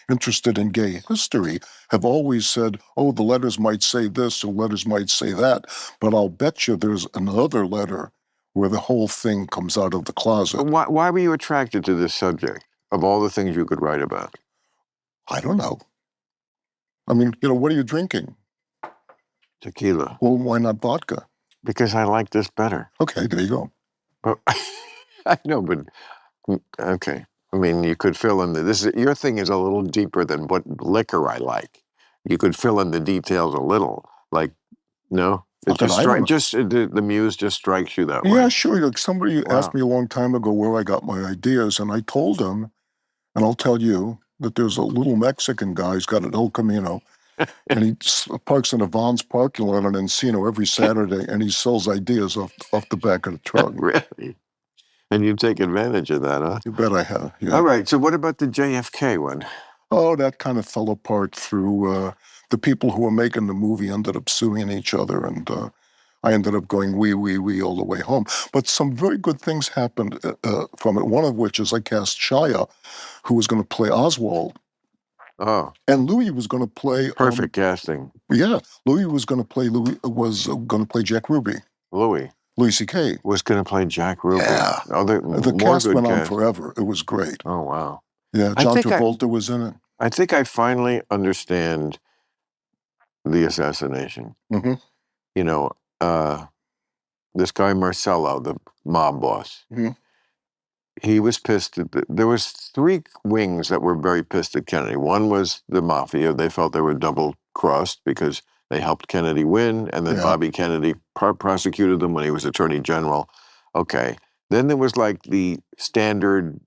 interested in gay history have always said, "Oh, the letters might say this, or letters might say that," but I'll bet you there's another letter where the whole thing comes out of the closet. But why were you attracted to this subject of all the things you could write about? I don't know. I mean, what are you drinking? Tequila. Well, why not vodka? Because I like this better. Okay, there you go. But I know, but okay. I mean, you could fill in your thing is a little deeper than what liquor I like. You could fill in the details a little, like, no? It the muse just strikes you that way. Yeah, sure. Like somebody asked me a long time ago where I got my ideas, and I told them, and I'll tell you, that there's a little Mexican guy who's got an El Camino, and he parks in a Vaughn's parking lot in Encino every Saturday, and he sells ideas off the back of the truck. Really? And you take advantage of that, huh? You bet I have. Yeah. All right. So what about the JFK one? Oh, that kind of fell apart through the people who were making the movie ended up suing each other, and I ended up going wee all the way home. But some very good things happened from it, one of which is I cast Shia, who was going to play Oswald. Oh. And Louis was going to play... Perfect casting. Yeah. Louis was going to play Jack Ruby. Louis C.K. was going to play Jack Ruby. Yeah. Oh, the cast went on forever. It was great. Oh, wow. Yeah, John Travolta was in it. I think I finally understand the assassination. Mm-hmm. This guy Marcello, the mob boss, mm-hmm. He was pissed. There was three wings that were very pissed at Kennedy. One was the mafia. They felt they were double-crossed because they helped Kennedy win, and then Bobby Kennedy prosecuted them when he was attorney general. Okay. Then there was like the standard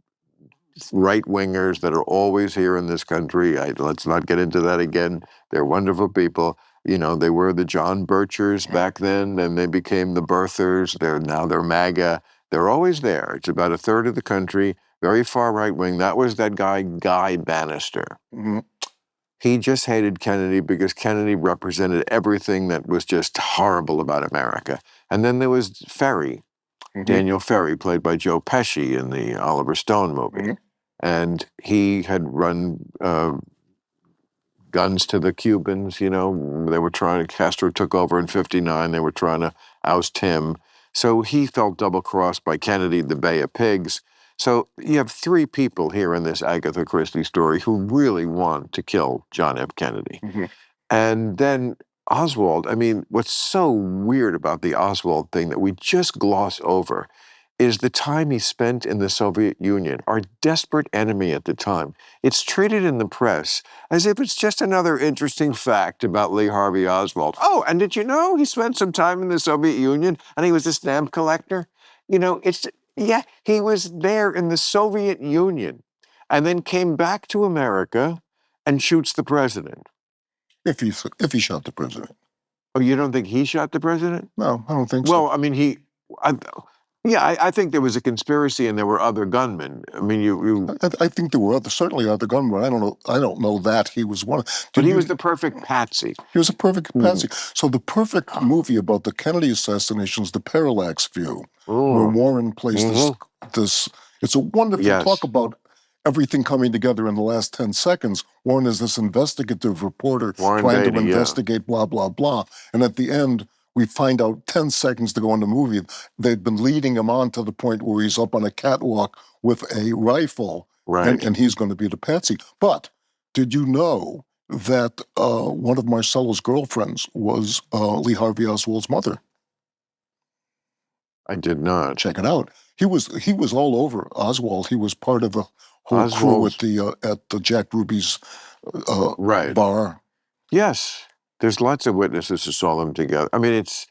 right-wingers that are always here in this country. Let's not get into that again. They're wonderful people. They were the John Birchers back then, and they became the birthers. They're MAGA. They're always there. It's about a third of the country, very far right-wing. That was that guy, Guy Bannister. Mm-hmm. He just hated Kennedy because Kennedy represented everything that was just horrible about America. And then there was Ferry, Daniel Ferry, played by Joe Pesci in the Oliver Stone movie. Mm-hmm. And he had run guns to the Cubans, they were Castro took over in 1959, they were trying to oust him. So he felt double-crossed by Kennedy, the Bay of Pigs. So you have three people here in this Agatha Christie story who really want to kill John F. Kennedy. Mm-hmm. And then Oswald, what's so weird about the Oswald thing that we just gloss over is the time he spent in the Soviet Union, our desperate enemy at the time. It's treated in the press as if it's just another interesting fact about Lee Harvey Oswald. Oh, and did you know he spent some time in the Soviet Union and he was a stamp collector? He was there in the Soviet Union and then came back to America and shoots the president. If he shot the president. Oh, you don't think he shot the president? No, I don't think so. Well, Yeah, I think there was a conspiracy and there were other gunmen. I mean, I think there were certainly other gunmen. I don't know that he was one. But he was the perfect patsy. He was a perfect patsy. So the perfect movie about the Kennedy assassination is The Parallax View, where Warren plays this. It's a wonderful talk about everything coming together in the last 10 seconds. Warren is this investigative reporter trying to investigate blah, blah, blah. And at the end, we find out 10 seconds to go in the movie, they've been leading him on to the point where he's up on a catwalk with a rifle, and he's going to be the patsy. But did you know that one of Marcello's girlfriends was Lee Harvey Oswald's mother? I did not. Check it out. He was all over Oswald. He was part of the whole crew at the Jack Ruby's bar. Yes, there's lots of witnesses who saw them together. I mean, it's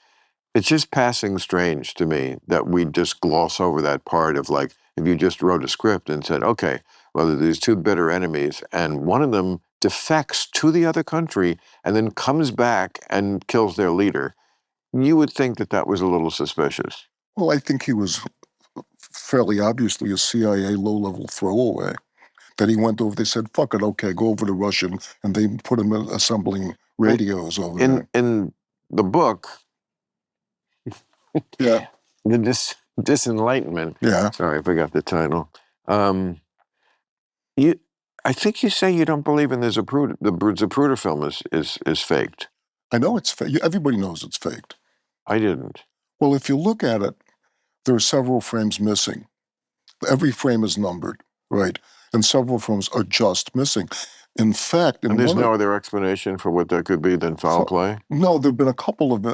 just passing strange to me that we just gloss over that part of, like, if you just wrote a script and said, okay, well, there's two bitter enemies, and one of them defects to the other country and then comes back and kills their leader, you would think that that was a little suspicious. Well, I think he was fairly obviously a CIA low-level throwaway. That he went over, they said, fuck it, okay, go over to Russia, and they put him in assembling radios over there. In the book, the Disenlightenment. Sorry, I forgot the title. I think you say you don't believe in the Zapruder film is faked. I know it's fake. Everybody knows it's faked. I didn't. Well, if you look at it, there are several frames missing. Every frame is numbered, right? And several frames are just missing. In fact, and there's no other explanation for what that could be than foul play? No, there have been a couple of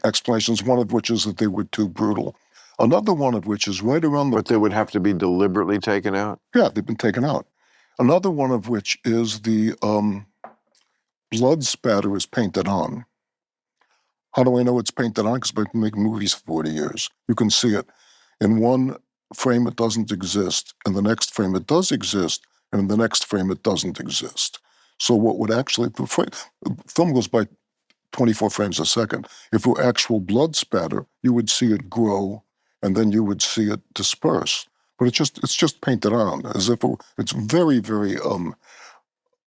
explanations, one of which is that they were too brutal. Another one of which is right around the... But they would have to be deliberately taken out? Yeah, they've been taken out. Another one of which is the blood spatter is painted on. How do I know it's painted on? Because I've been making movies for 40 years. You can see it. In one frame, it doesn't exist. In the next frame, it does exist. And in the next frame, it doesn't exist. So what would actually... The film goes by 24 frames a second. If it were actual blood spatter, you would see it grow, and then you would see it disperse. But it's just painted on, as if it's very, very...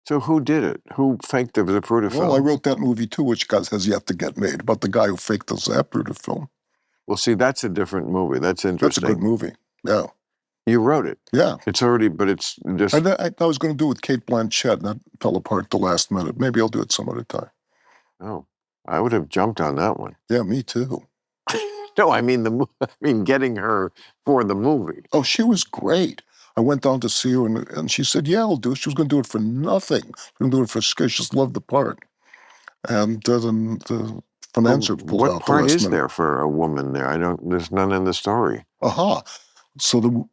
So who did it? Who faked the Zapruder film? Well, I wrote that movie too, which has yet to get made, about the guy who faked the Zapruder film. Well, see, that's a different movie. That's interesting. That's a good movie, yeah. You wrote it? Yeah. It's already, but it's just... I was going to do it with Kate Blanchett, and that fell apart at the last minute. Maybe I'll do it some other time. Oh, I would have jumped on that one. Yeah, me too. No, I mean getting her for the movie. Oh, she was great. I went down to see her, and she said, yeah, I'll do it. She was going to do it for nothing. She was going to do it for scare. She just loved the part. And then the financier pulled out the last minute. What part is there for a woman there? There's none in the story. Aha. So the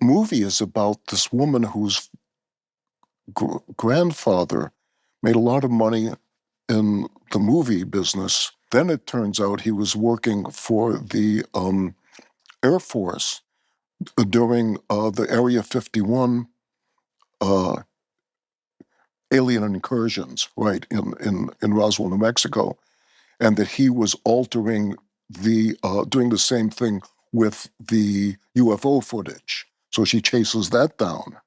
movie is about this woman whose grandfather made a lot of money in the movie business. Then it turns out he was working for the Air Force during the Area 51 alien incursions, right, in Roswell, New Mexico, and that he was altering doing the same thing with the UFO footage. So she chases that down.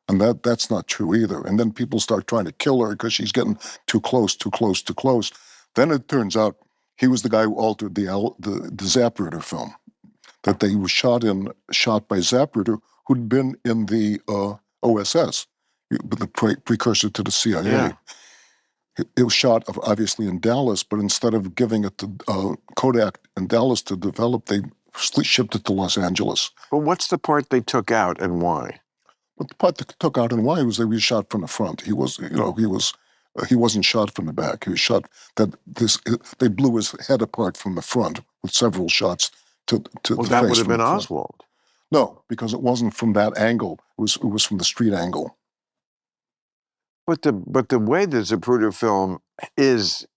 And that's not true either. And then people start trying to kill her because she's getting too close, too close, too close. Then it turns out he was the guy who altered the Zapruder film. That they were shot by Zapruder, who'd been in the OSS, the precursor to the CIA. Yeah. It was shot obviously in Dallas, but instead of giving it to Kodak in Dallas to develop, they shipped it to Los Angeles. Well, what's the part they took out and why? But the part they took out and why was they were shot from the front. He wasn't shot from the back. He was shot they blew his head apart from the front with several shots to well, the that face would have from been the front. Oswald. No, because it wasn't from that angle. It was from the street angle. But the way the Zapruder film is,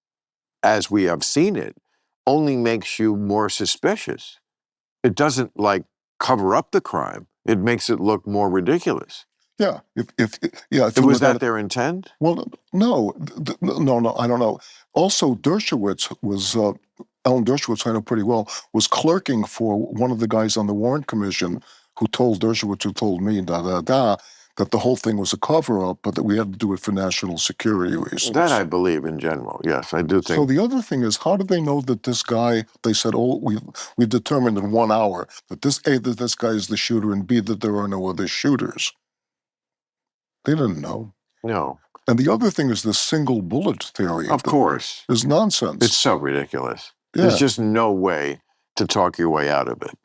as we have seen it, only makes you more suspicious. It doesn't cover up the crime. It makes it look more ridiculous. Yeah. Was that their intent? Well, no, I don't know. Also, Dershowitz was Alan Dershowitz, I know pretty well, was clerking for one of the guys on the Warren Commission who told Dershowitz, who told me, that the whole thing was a cover-up, but that we had to do it for national security reasons. That I believe in general. Yes, I do So think. the other thing is, how do they know that this guy? They said, "Oh, we determined in 1 hour that that this guy is the shooter, and B, that there are no other shooters." They didn't know. No, And the other thing is the single bullet theory. of course. Is nonsense. It's so ridiculous. Yeah. There's just no way to talk your way out of it.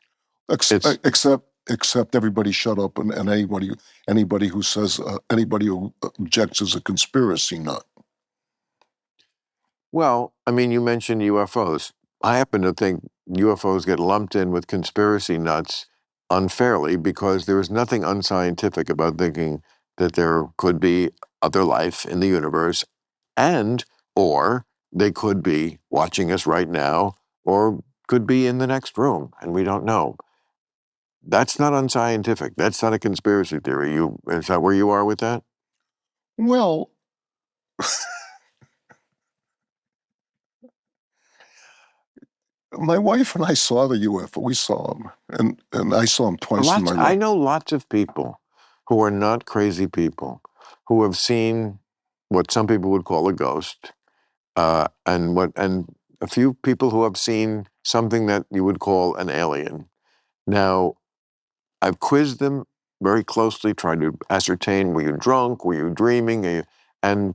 Except everybody shut up, and anybody who says anybody who objects is a conspiracy nut. Well, I mean, you mentioned UFOs. I happen to think UFOs get lumped in with conspiracy nuts unfairly because there is nothing unscientific about thinking that there could be other life in the universe or they could be watching us right now or could be in the next room and we don't know. That's not unscientific. That's not a conspiracy theory. Is that where you are with that? Well, my wife and I saw the UFO. We saw him, and I saw him twice in my life. I know lots of people who are not crazy people who have seen what some people would call a ghost, and a few people who have seen something that you would call an alien. Now, I've quizzed them very closely, trying to ascertain, were you drunk? Were you dreaming? And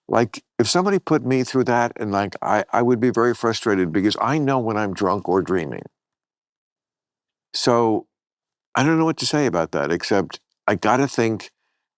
like, if somebody put me through that, and like, I would be very frustrated because I know when I'm drunk or dreaming. So I don't know what to say about that, except I got to think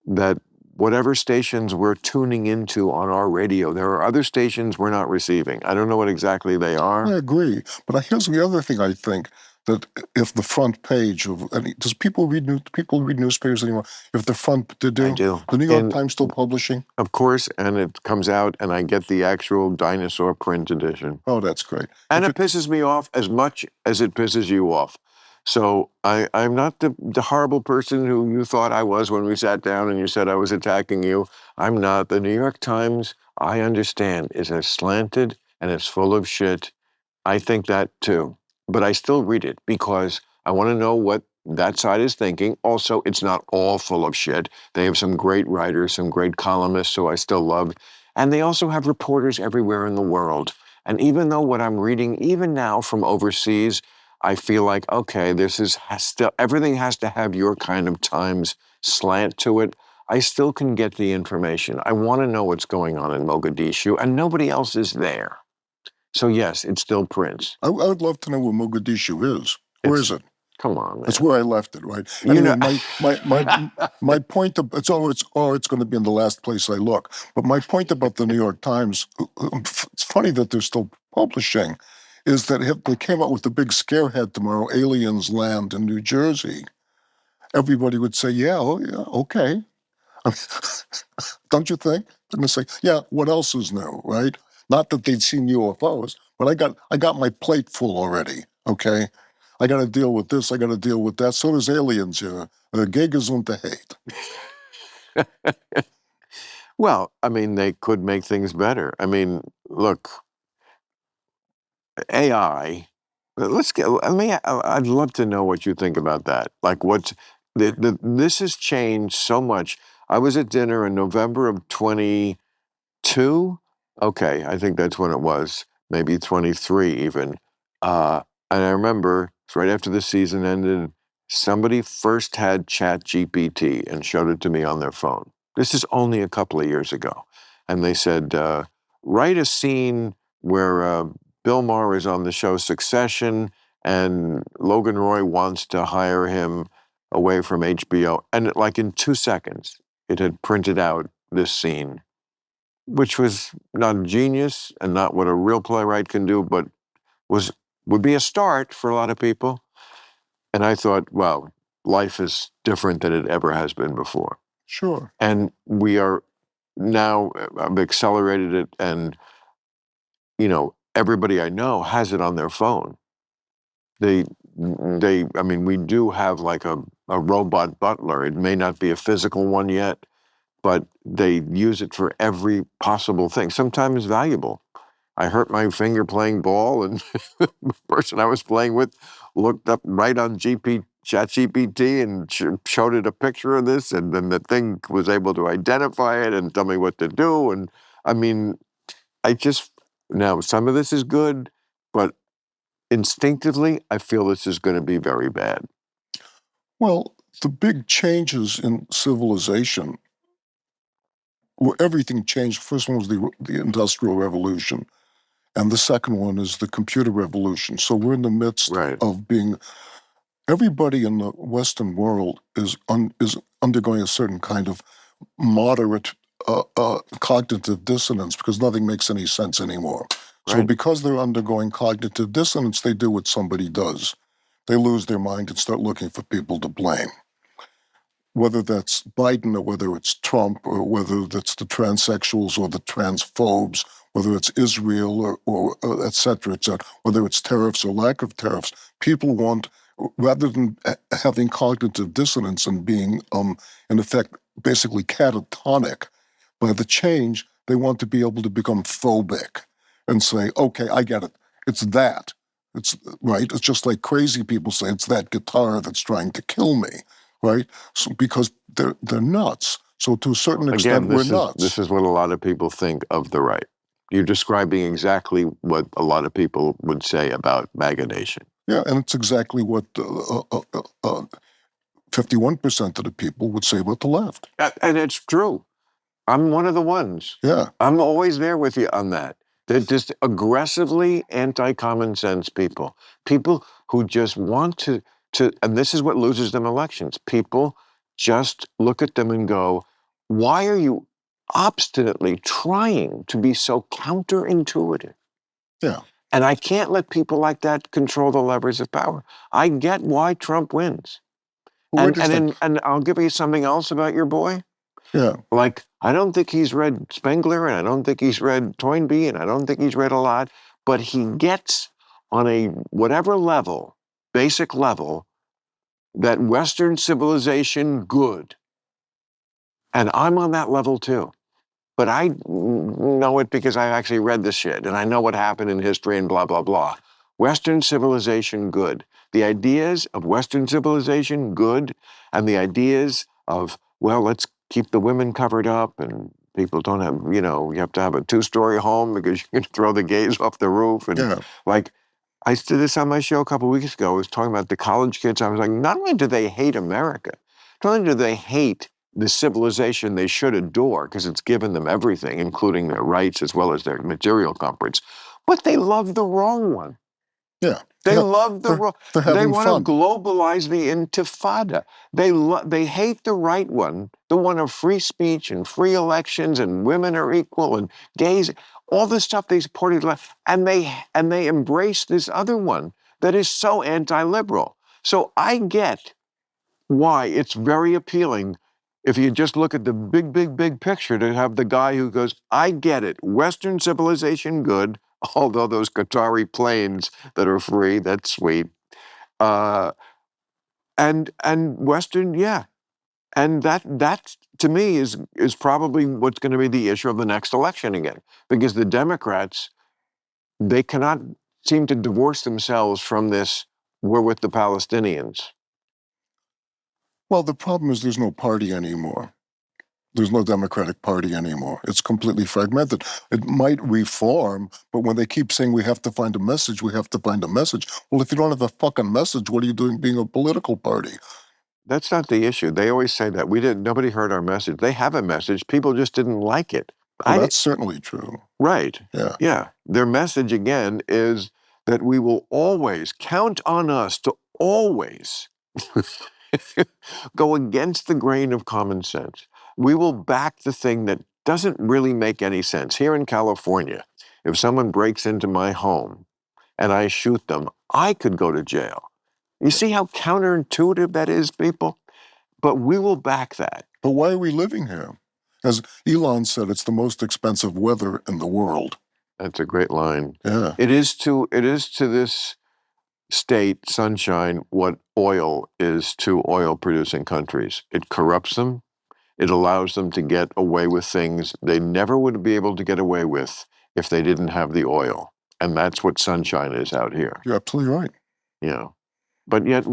that whatever stations we're tuning into on our radio, there are other stations we're not receiving. I don't know what exactly they are. I agree. But here's the other thing I think, that if the front page of does people read newspapers anymore? If the front I do. The New York Times still publishing? Of course, and it comes out and I get the actual dinosaur print edition. Oh, that's great. And it pisses me off as much as it pisses you off. So I'm not the horrible person who you thought I was when we sat down and you said I was attacking you. I'm not. The New York Times, I understand, is as slanted and as full of shit. I think that too. But I still read it because I want to know what that side is thinking. Also, it's not all full of shit. They have some great writers, some great columnists who I still love. And they also have reporters everywhere in the world. And even though what I'm reading, even now from overseas, I feel like, okay, everything has to have your kind of Times slant to it. I still can get the information. I want to know what's going on in Mogadishu, and nobody else is there. So yes, it's still prints. I would love to know where Mogadishu is. Where is it? Come on, man. That's where I left it, right? Anyway, my point of it's going to be in the last place I look. But my point about the New York Times, it's funny that they're still publishing, is that if they came out with the big scarehead tomorrow, aliens land in New Jersey, everybody would say, yeah, okay. Don't you think? They're going to say, yeah, what else is new, right? Not that they'd seen UFOs, but I got my plate full already, okay? I got to deal with this, I got to deal with that. So does aliens here. Gegesund hate. Well, I mean, they could make things better. I mean, look, AI. I'd love to know what you think about that. Like, this has changed so much. I was at dinner in November of 22. Okay, I think that's when it was. Maybe 23 even. And I remember it's right after the season ended. Somebody first had Chat GPT and showed it to me on their phone. This is only a couple of years ago. And they said, write a scene where Bill Maher is on the show Succession and Logan Roy wants to hire him away from HBO. And like in 2 seconds, it had printed out this scene, which was not genius and not what a real playwright can do, but would be a start for a lot of people. And I thought, well, life is different than it ever has been before. Sure. And we are now, I've accelerated it, and, everybody I know has it on their phone. I mean, we do have like a robot butler. It may not be a physical one yet, but they use it for every possible thing, sometimes valuable. I hurt my finger playing ball, and the person I was playing with looked up right on ChatGPT and showed it a picture of this, and then the thing was able to identify it and tell me what to do. And I mean, I just now some of this is good, but instinctively, I feel this is going to be very bad. Well, the big changes in civilization, where everything changed. First one was the Industrial Revolution, and the second one is the computer revolution. So we're in the midst Right. of being. Everybody in the Western world is undergoing a certain kind of moderate cognitive dissonance because nothing makes any sense anymore. So Right. because they're undergoing cognitive dissonance, they do what somebody does. They lose their mind and start looking for people to blame. Whether that's Biden or whether it's Trump or whether that's the transsexuals or the transphobes, whether it's Israel or et cetera, whether it's tariffs or lack of tariffs, people want, rather than having cognitive dissonance and being, in effect, basically catatonic by the change, they want to be able to become phobic and say, okay, I get it. It's that. It's right. It's just like crazy people say, it's that guitar that's trying to kill me, right? So because they're nuts. So to a certain extent, Again, we're nuts. this is what a lot of people think of the right. You're describing exactly what a lot of people would say about MAGA Nation. Yeah, and it's exactly what 51% of the people would say about the left. And it's true. I'm one of the ones. Yeah. I'm always there with you on that. They're just aggressively anti-common sense people. People who just want to, and this is what loses them elections. People just look at them and go, why are you obstinately trying to be so counterintuitive? Yeah. And I can't let people like that control the levers of power. I get why Trump wins. Well, And I'll give you something else about your boy. yeah. Like, I don't think he's read Spengler, and I don't think he's read Toynbee, and I don't think he's read a lot, but he gets on a whatever level, basic level, that Western civilization good. And I'm on that level too. But I know it because I actually read the shit, and I know what happened in history and blah, blah, blah. Western civilization good. The ideas of Western civilization good, and the ideas of, well, let's keep the women covered up, and people don't have, you have to have a 2-story home because you can throw the gays off the roof. And Yeah. like, I did this on my show a couple of weeks ago. I was talking about the college kids. I was like, not only do they hate America, not only do they hate the civilization they should adore because it's given them everything, including their rights as well as their material comforts, but they love the wrong one. Yeah. They love the wrong. They're They having want fun. to globalize the intifada. They hate the right one, the one of free speech and free elections and women are equal and gays, all the stuff they supported, and they embrace this other one that is so anti-liberal. So I get why it's very appealing if you just look at the big, big, big picture to have the guy who goes, I get it, Western civilization good, although those Qatari planes that are free, that's sweet. And Western, yeah. And that to me is probably what's going to be the issue of the next election again. Because the Democrats, they cannot seem to divorce themselves from this, we're with the Palestinians. Well, the problem is there's no party anymore. There's no Democratic Party anymore. It's completely fragmented. It might reform, but when they keep saying we have to find a message, we have to find a message. Well, if you don't have a fucking message, what are you doing being a political party? That's not the issue. They always say that. Nobody heard our message. They have a message. People just didn't like it. Well, that's certainly true. Right. Yeah. Yeah. Their message, again, is that we will always count on us to always go against the grain of common sense. We will back the thing that doesn't really make any sense. Here in California, if someone breaks into my home and I shoot them, I could go to jail. You see how counterintuitive that is, people? But we will back that. But why are we living here? As Elon said, it's the most expensive weather in the world. That's a great line. Yeah. It is to this state, sunshine, what oil is to oil-producing countries. It corrupts them. It allows them to get away with things they never would be able to get away with if they didn't have the oil. And that's what sunshine is out here, You're absolutely right. you know. But yet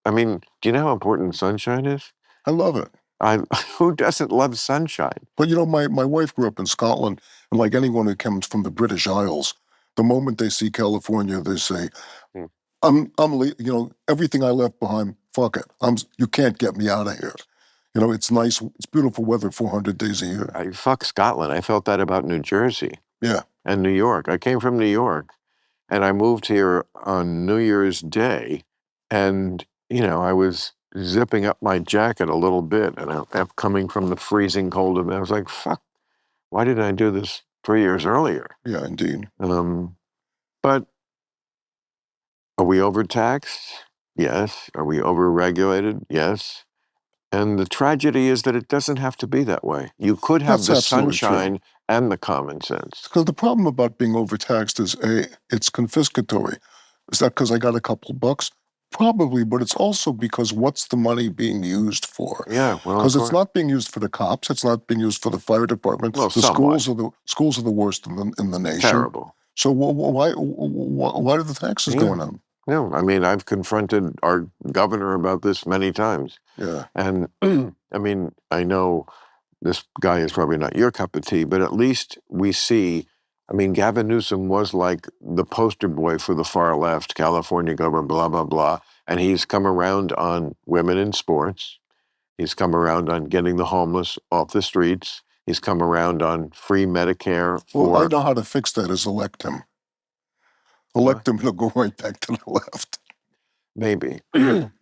I mean, do you know how important sunshine is? I love it. Who doesn't love sunshine? But my wife grew up in Scotland, and like anyone who comes from the British Isles, the moment they see California, they say, Hmm. everything I left behind, fuck it. You can't get me out of here. It's nice, it's beautiful weather 400 days a year. Fuck Scotland. I felt that about New Jersey Yeah. and New York. I came from New York and I moved here on New Year's Day. And, I was zipping up my jacket a little bit and I kept coming from the freezing cold of it. I was like, fuck, why didn't I do this 3 years earlier? Yeah, indeed. But are we overtaxed? Yes. Are we overregulated? Yes. And the tragedy is that it doesn't have to be that way. You could have That's the absolutely true. sunshine and the common sense. Because the problem about being overtaxed is it's confiscatory. Is that because I got a couple of bucks? Probably, but it's also because what's the money being used for? Yeah, well, of Because it's course. not being used for the cops. It's not being used for the fire department. Well, The somewhat. schools are the worst in the nation. Terrible. So why are the taxes Yeah. going up? No, I mean, I've confronted our governor about this many times. Yeah. And I mean, I know this guy is probably not your cup of tea, but at least we see, I mean, Gavin Newsom was like the poster boy for the far left, California governor, blah, blah, blah. And he's come around on women in sports. He's come around on getting the homeless off the streets. He's come around on free Medicare Well, I for, know how to fix that is elect him. What? Elect him, he'll go right back to the left. Maybe.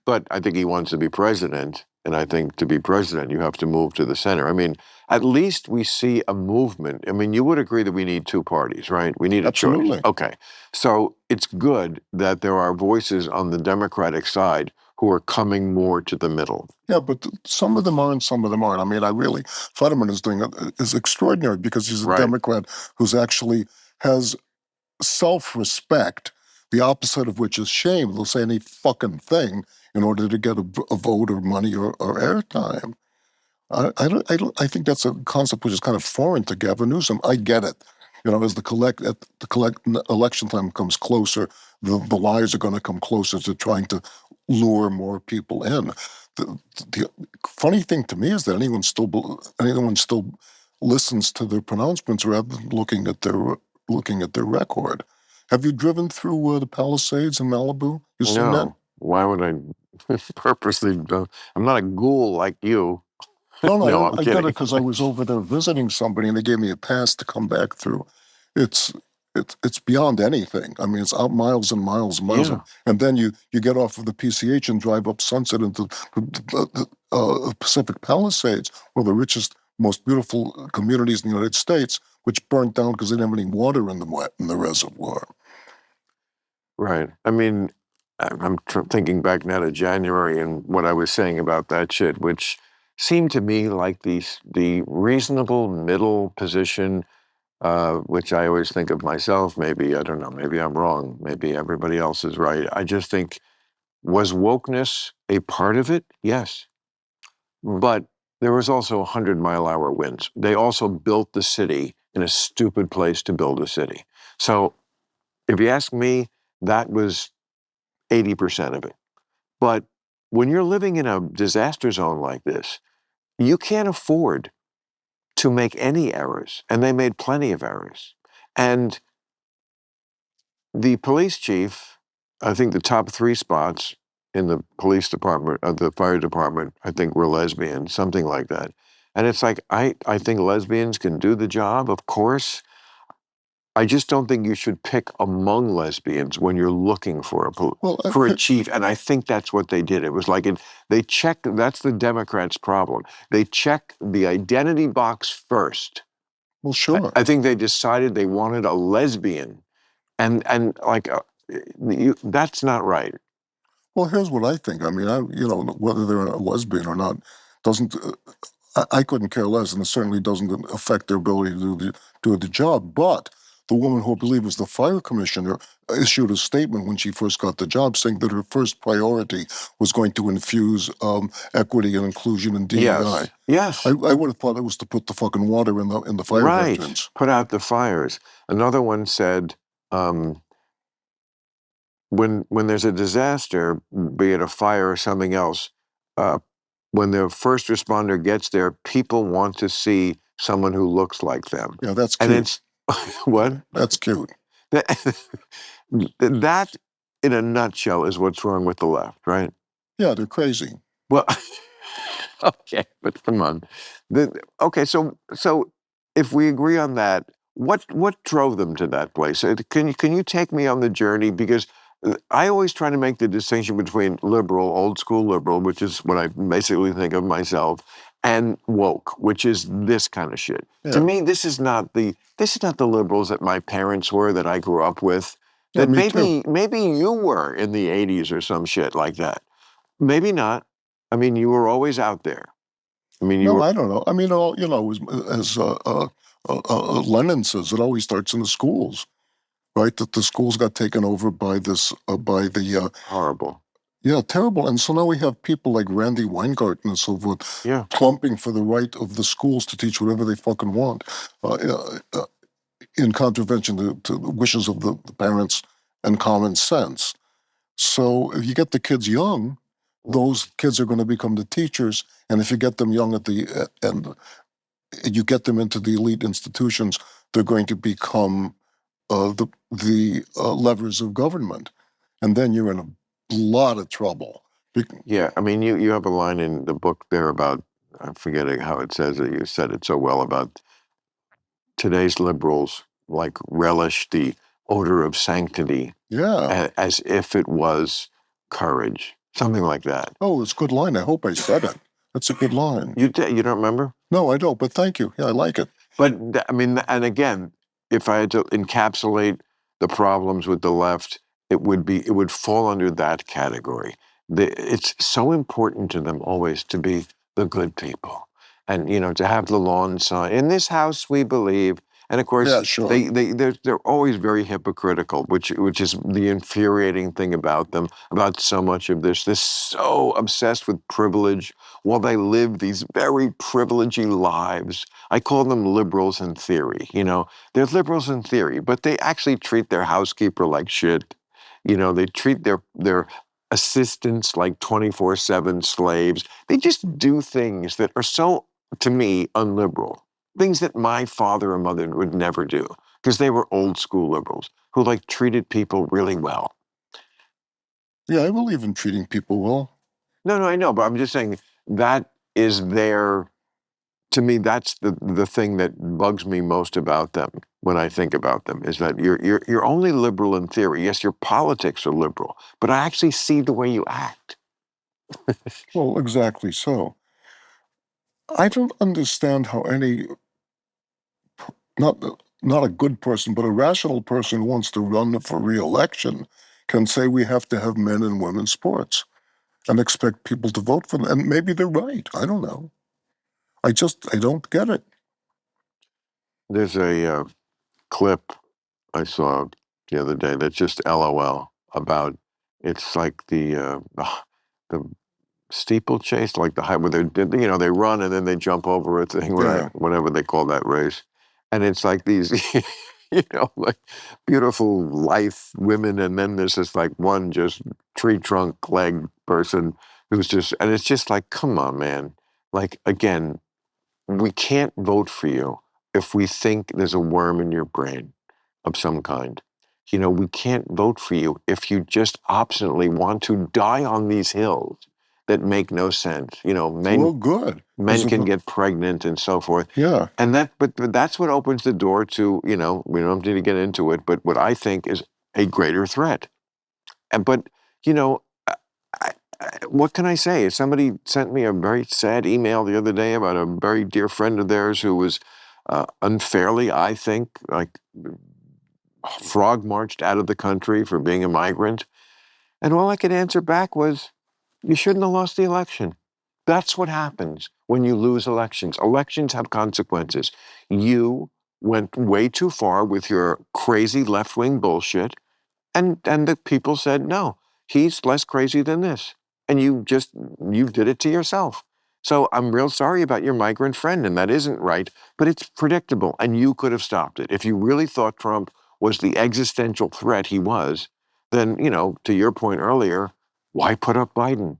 But I think he wants to be president. And I think to be president, you have to move to the center. I mean, at least we see a movement. I mean, you would agree that we need two parties, right? We need a Absolutely. choice. Okay. So it's good that there are voices on the Democratic side who are coming more to the middle. Yeah, but some of them are and some of them aren't. I mean, Fetterman is extraordinary because he's a Right. Democrat who's actually has self-respect, the opposite of which is shame. They'll say any fucking thing in order to get a vote or money or airtime. I think that's a concept which is kind of foreign to Gavin Newsom. I get it. As the election time comes closer, the lies are going to come closer to trying to lure more people in. The funny thing to me is that anyone still listens to their pronouncements rather than looking at their record. Have you driven through the Palisades in Malibu? You seen that? No. Why would I purposely? I'm not a ghoul like you. No, I'm I did it kidding. because I was over there visiting somebody, and they gave me a pass to come back through. It's it's beyond anything. I mean, it's out miles and miles and miles, Yeah. and then you get off of the PCH and drive up Sunset into the Pacific Palisades, one of the richest, most beautiful communities in the United States, which burnt down because they didn't have any water in the reservoir. Right. I mean, I'm thinking back now to January and what I was saying about that shit, which seemed to me like the reasonable middle position, which I always think of myself. Maybe, I don't know, maybe I'm wrong. Maybe everybody else is right. I just think, was wokeness a part of it? Yes. But there was also 100-mile-hour winds. They also built the city in a stupid place to build a city. So if you ask me, that was 80% of it. But when you're living in a disaster zone like this, you can't afford to make any errors. And they made plenty of errors. And the police chief, I think the top 3 spots in the police department, the fire department, I think were lesbians, something like that. And it's like, I think lesbians can do the job, of course. I just don't think you should pick among lesbians when you're looking for a chief. And I think that's what they did. It was like they checked. That's the Democrats' problem. They check the identity box first. Well, sure. I think they decided they wanted a lesbian, and like that's not right. Well, here's what I think. I mean, whether they're a lesbian or not doesn't. I couldn't care less, and it certainly doesn't affect their ability to do the job. But the woman who I believe was the fire commissioner issued a statement when she first got the job saying that her first priority was going to infuse equity and inclusion in DEI. Yes. Yes. I would have thought it was to put the fucking water in the fire Right. hydrants. Put out the fires. Another one said, when there's a disaster, be it a fire or something else, when the first responder gets there, people want to see someone who looks like them. Yeah, that's And cute. it's what? That's cute. That, in a nutshell, is what's wrong with the left, right? Yeah, they're crazy. Well, okay, but come on. Okay, so if we agree on that, what drove them to that place? Can you take me on the journey? Because I always try to make the distinction between liberal, old school liberal, which is what I basically think of myself, and woke, which is this kind of shit. Yeah. To me, this is not the liberals that my parents were, that I grew up with. Yeah, That me too. maybe you were in the 80s or some shit like that. Maybe not. I mean, you were always out there. I mean, you No, were. I don't know. I mean, as Lenin says, it always starts in the schools, right? That the schools got taken over by Horrible. yeah, terrible. And so now we have people like Randy Weingarten and so forth Yeah. clumping for the right of the schools to teach whatever they fucking want, in contravention to the wishes of the parents and common sense. So if you get the kids young, those kids are going to become the teachers. And if you get them young at the end, you get them into the elite institutions, they're going to become the levers of government. And then you're in a lot of trouble. Yeah, I mean, you have a line in the book there about, I'm forgetting how it says it. You said it so well about today's liberals like relish the odor of sanctity Yeah. as if it was courage, something like that. Oh, it's a good line. I hope I said it. That's a good line. You don't remember? No, I don't, but thank you. Yeah, I like it. But I mean, and again, if I had to encapsulate the problems with the left, it would fall under that category. It's so important to them always to be the good people, and to have the lawn sign. In this house, we believe. And of course, Yeah, sure. they're always very hypocritical, which is the infuriating thing about them. About so much of this, they're so obsessed with privilege while they live these very privileged lives. I call them liberals in theory. They're liberals in theory, but they actually treat their housekeeper like shit. They treat their assistants like 24/7 slaves. They just do things that are so, to me, unliberal. Things that my father and mother would never do, because they were old school liberals who treated people really well. Yeah, I believe in treating people well. No, I know, but I'm just saying that is to me, that's the thing that bugs me most about them when I think about them, is that you're only liberal in theory. Yes, your politics are liberal, but I actually see the way you act. Well, exactly so. I don't understand how not not a good person, but a rational person who wants to run for re-election can say we have to have men and women's sports and expect people to vote for them. And maybe they're right. I don't know. I don't get it. There's a clip I saw the other day that's just LOL about, it's like the steeplechase, like the high where they run and then they jump over a thing, right? Yeah. Whatever they call that race, and it's like these, like beautiful lithe women, and then there's this like one just tree trunk leg person who's just, and it's just like, come on, man. Like, again, we can't vote for you if we think there's a worm in your brain of some kind. We can't vote for you if you just obstinately want to die on these hills that make no sense. Well, good. Men can get pregnant and so forth. Yeah. And but that's what opens the door to, we don't need to get into it, but what I think is a greater threat. But, what can I say? Somebody sent me a very sad email the other day about a very dear friend of theirs who was unfairly, I think, frog marched out of the country for being a migrant. And all I could answer back was, you shouldn't have lost the election. That's what happens when you lose elections. Elections have consequences. You went way too far with your crazy left-wing bullshit, and the people said, no, he's less crazy than this. And you did it to yourself. So I'm real sorry about your migrant friend, and that isn't right, but it's predictable, and you could have stopped it. If you really thought Trump was the existential threat he was, then, to your point earlier, why put up Biden?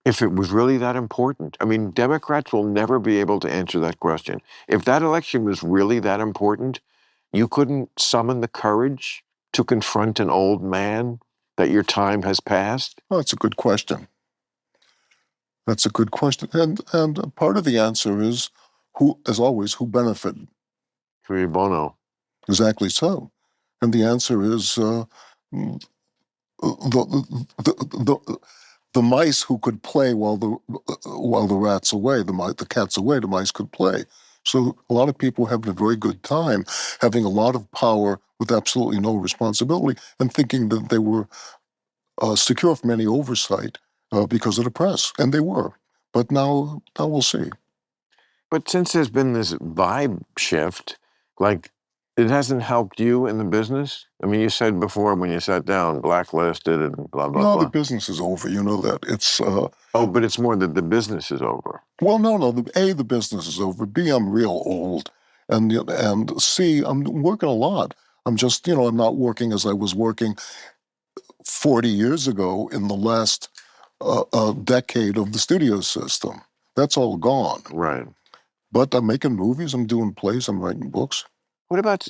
If it was really that important. I mean, Democrats will never be able to answer that question. If that election was really that important, you couldn't summon the courage to confront an old man that your time has passed? Well, that's a good question. That's a good question. And part of the answer is who, as always, who benefited? Cui bono. Exactly so. And the answer is the, the mice who could play while the rat's away, the cat's away, the mice could play. So a lot of people having a very good time, having a lot of power with absolutely no responsibility, and thinking that they were secure from any oversight because of the press, and they were. But now we'll see. But since there's been this vibe shift, like, it hasn't helped you in the business? I mean, you said before when you sat down, blacklisted and blah, blah, No, the blah. business is over. You know that. It's Oh, but it's more that the business is over. well, no. The business is over. B, I'm real old, and C, I'm working a lot. I'm just, I'm not working as I was working 40 years ago in the last decade of the studio system. That's all gone. Right. But I'm making movies. I'm doing plays. I'm writing books. What about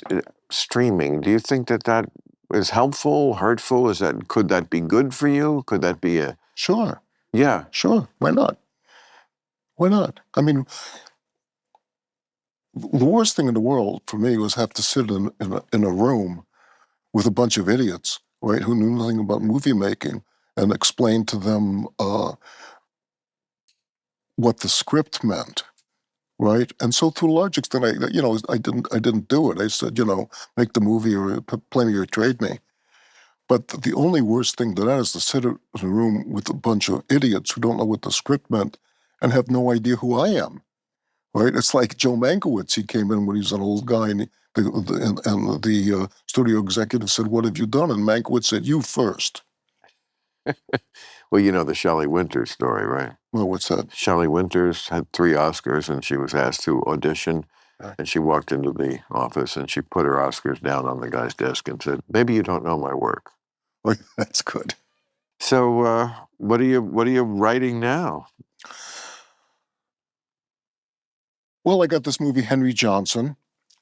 streaming? Do you think that is helpful, hurtful? Could that be good for you? Could that be Sure. yeah. Sure. Why not? Why not? I mean, the worst thing in the world for me was have to sit in a room with a bunch of idiots, right, who knew nothing about movie making, and explain to them what the script meant, right? And so, to a large extent, I didn't do it. I said, make the movie or play me or trade me. But the only worst thing to that is to sit in a room with a bunch of idiots who don't know what the script meant and have no idea who I am. Right? It's like Joe Mankiewicz. He came in when he was an old guy, and the studio executive said, "What have you done?" And Mankiewicz said, "You first." Well, you know the Shelley Winters story, right? Well, what's that? Shelley Winters had 3 Oscars, and she was asked to audition. Right. And she walked into the office, and she put her Oscars down on the guy's desk and said, "Maybe you don't know my work." Well, that's good. So, what are you writing now? Well, I got this movie Henry Johnson,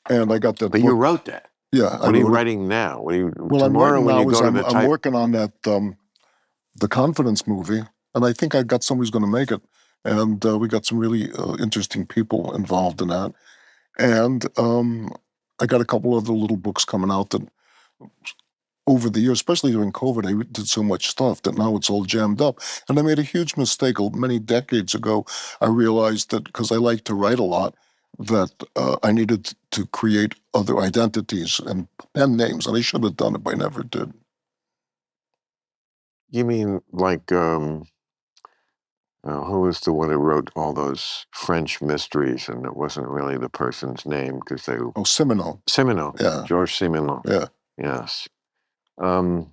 and I got that But book. you wrote that. Yeah, What are you writing now? Well, I'm tomorrow writing when now you go is to I'm, the I'm working on that the Confidence movie, and I think I got somebody who's going to make it, and we got some really interesting people involved in that, and I got a couple other little books coming out that over the years, especially during COVID, I did so much stuff that now it's all jammed up. And I made a huge mistake many decades ago. I realized that because I like to write a lot, that I needed to create other identities and pen names, and I should have done it, but I never did. You mean like who was the one who wrote all those French mysteries, and it wasn't really the person's name because they Oh, Semino. Simenon, Yeah, George Simenon. yeah. Yes. Um,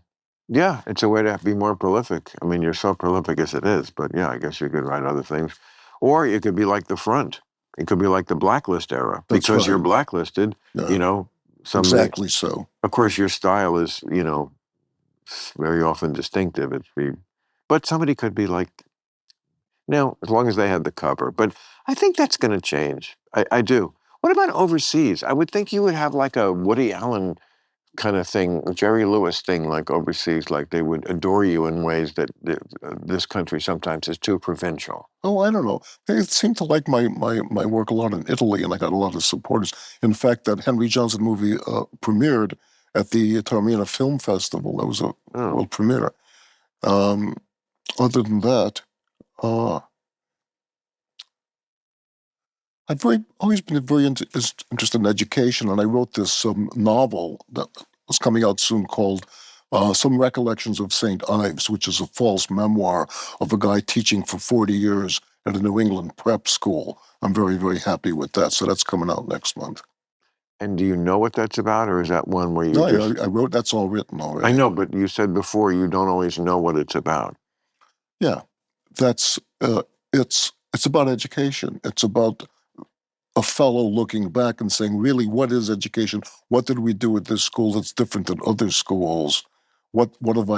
yeah, it's a way to be more prolific. I mean, you're so prolific as it is, but yeah, I guess you could write other things. Or it could be like the front. It could be like the blacklist era. That's Because you're right. blacklisted, Yeah, somebody, exactly so. of course, your style is, very often distinctive. But somebody could be like, no, as long as they had the cover. But I think that's going to change. I do. What about overseas? I would think you would have like a Woody Allen kind of thing, Jerry Lewis thing, like overseas, like they would adore you in ways that this country sometimes is too provincial. Oh, I don't know. They seem to like my work a lot in Italy, and I got a lot of supporters. In fact, that Henry Johnson movie premiered at the Taormina Film Festival. That was a Oh, world premiere. Um, Other than that, uh, always been very interested in education, and I wrote this novel that was coming out soon called Some Recollections of St. Ives, which is a false memoir of a guy teaching for 40 years at a New England prep school. I'm very, very happy with that. So that's coming out next month. And do you know what that's about, or is that one where you No, just... I wrote, that's all written already. I know, but you said before you don't always know what it's about. Yeah, that's, it's about education. It's about a fellow looking back and saying, really, what is education? What did we do at this school that's different than other schools? What have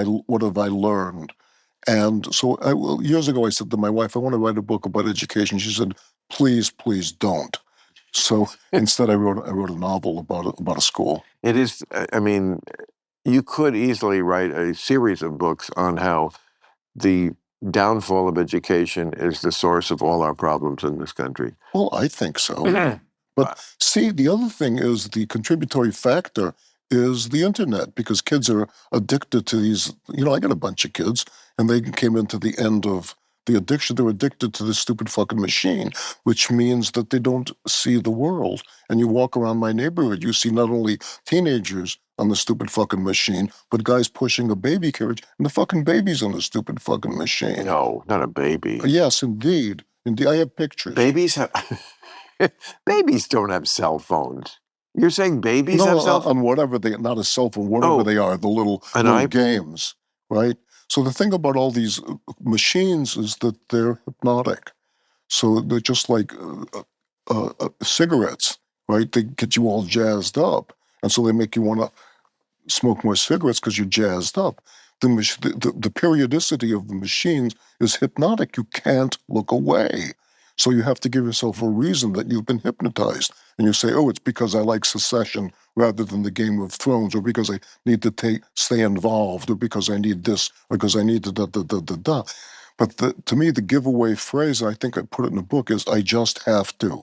I learned? And so well, years ago, I said to my wife, I want to write a book about education. She said, please don't. So instead, I wrote a novel about a school. It is, I mean, you could easily write a series of books on how the downfall of education is the source of all our problems in this country. Well, I think so. But see, the other thing is the contributory factor is the internet, because kids are addicted to these. I got a bunch of kids, and they came into the end of the addiction. They're addicted to this stupid fucking machine, which means that they don't see the world. And you walk around my neighborhood, you see not only teenagers on the stupid fucking machine, but guys pushing a baby carriage, and the fucking baby's on the stupid fucking machine. No, not a baby. Yes, indeed. Indeed, I have pictures. Babies have... Babies don't have cell phones. You're saying babies have cell phones? On whatever not a cell phone, whatever they are, the little games, right? So the thing about all these machines is that they're hypnotic. So they're just like cigarettes, right? They get you all jazzed up. And so they make you want to smoke more cigarettes because you're jazzed up. The periodicity of the machines is hypnotic. You can't look away. So you have to give yourself a reason that you've been hypnotized. And you say, oh, it's because I like Secession rather than the Game of Thrones, or because I need to stay involved, or because I need this, or because I need da. But to me, the giveaway phrase, I think I put it in the book, is I just have to.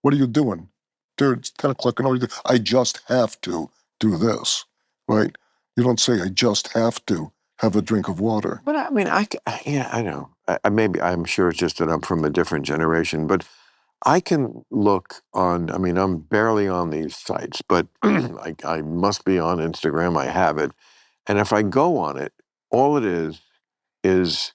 What are you doing? Dude, it's 10 o'clock. I just have to do this, right? You don't say, I just have to have a drink of water. But I mean, yeah, I know. Maybe I'm sure it's just that I'm from a different generation, but I can look on, I mean, I'm barely on these sites, but I must be on Instagram. I have it. And if I go on it, all it is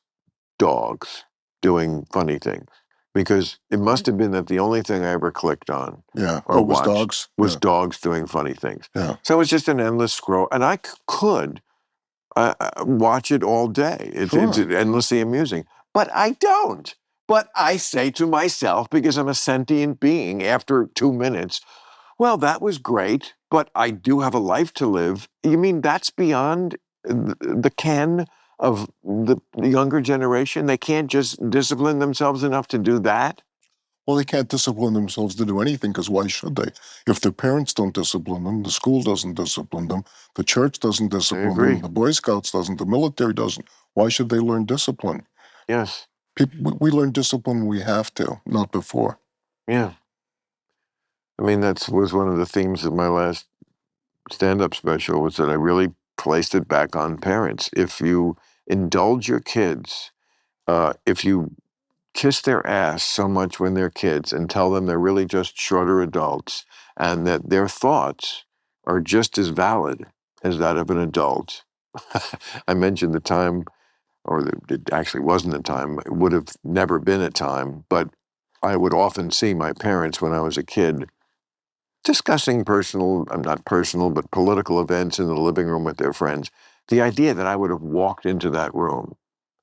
dogs doing funny things. Because it must have been that the only thing I ever clicked on or was watched dogs? was dogs doing funny things. Yeah. So it was just an endless scroll. And I could watch it all day. It's endlessly amusing. But I don't. But I say to myself, because I'm a sentient being, after 2 minutes, well, that was great, but I do have a life to live. You mean that's beyond the ken of the younger generation? They can't just discipline themselves enough to do that? Well, they can't discipline themselves to do anything, because why should they? If their parents don't discipline them, the school doesn't discipline them, the church doesn't discipline them, the Boy Scouts doesn't, the military doesn't. Why should they learn discipline? Yes. We learn discipline when we have to, not before. Yeah. I mean, that was one of the themes of my last stand-up special, was that I really placed it back on parents. If you indulge your kids, if you kiss their ass so much when they're kids and tell them they're really just shorter adults and that their thoughts are just as valid as that of an adult. I mentioned the time, or it actually wasn't a time, it would have never been a time, but I would often see my parents when I was a kid discussing not personal, but political events in the living room with their friends. The idea that I would have walked into that room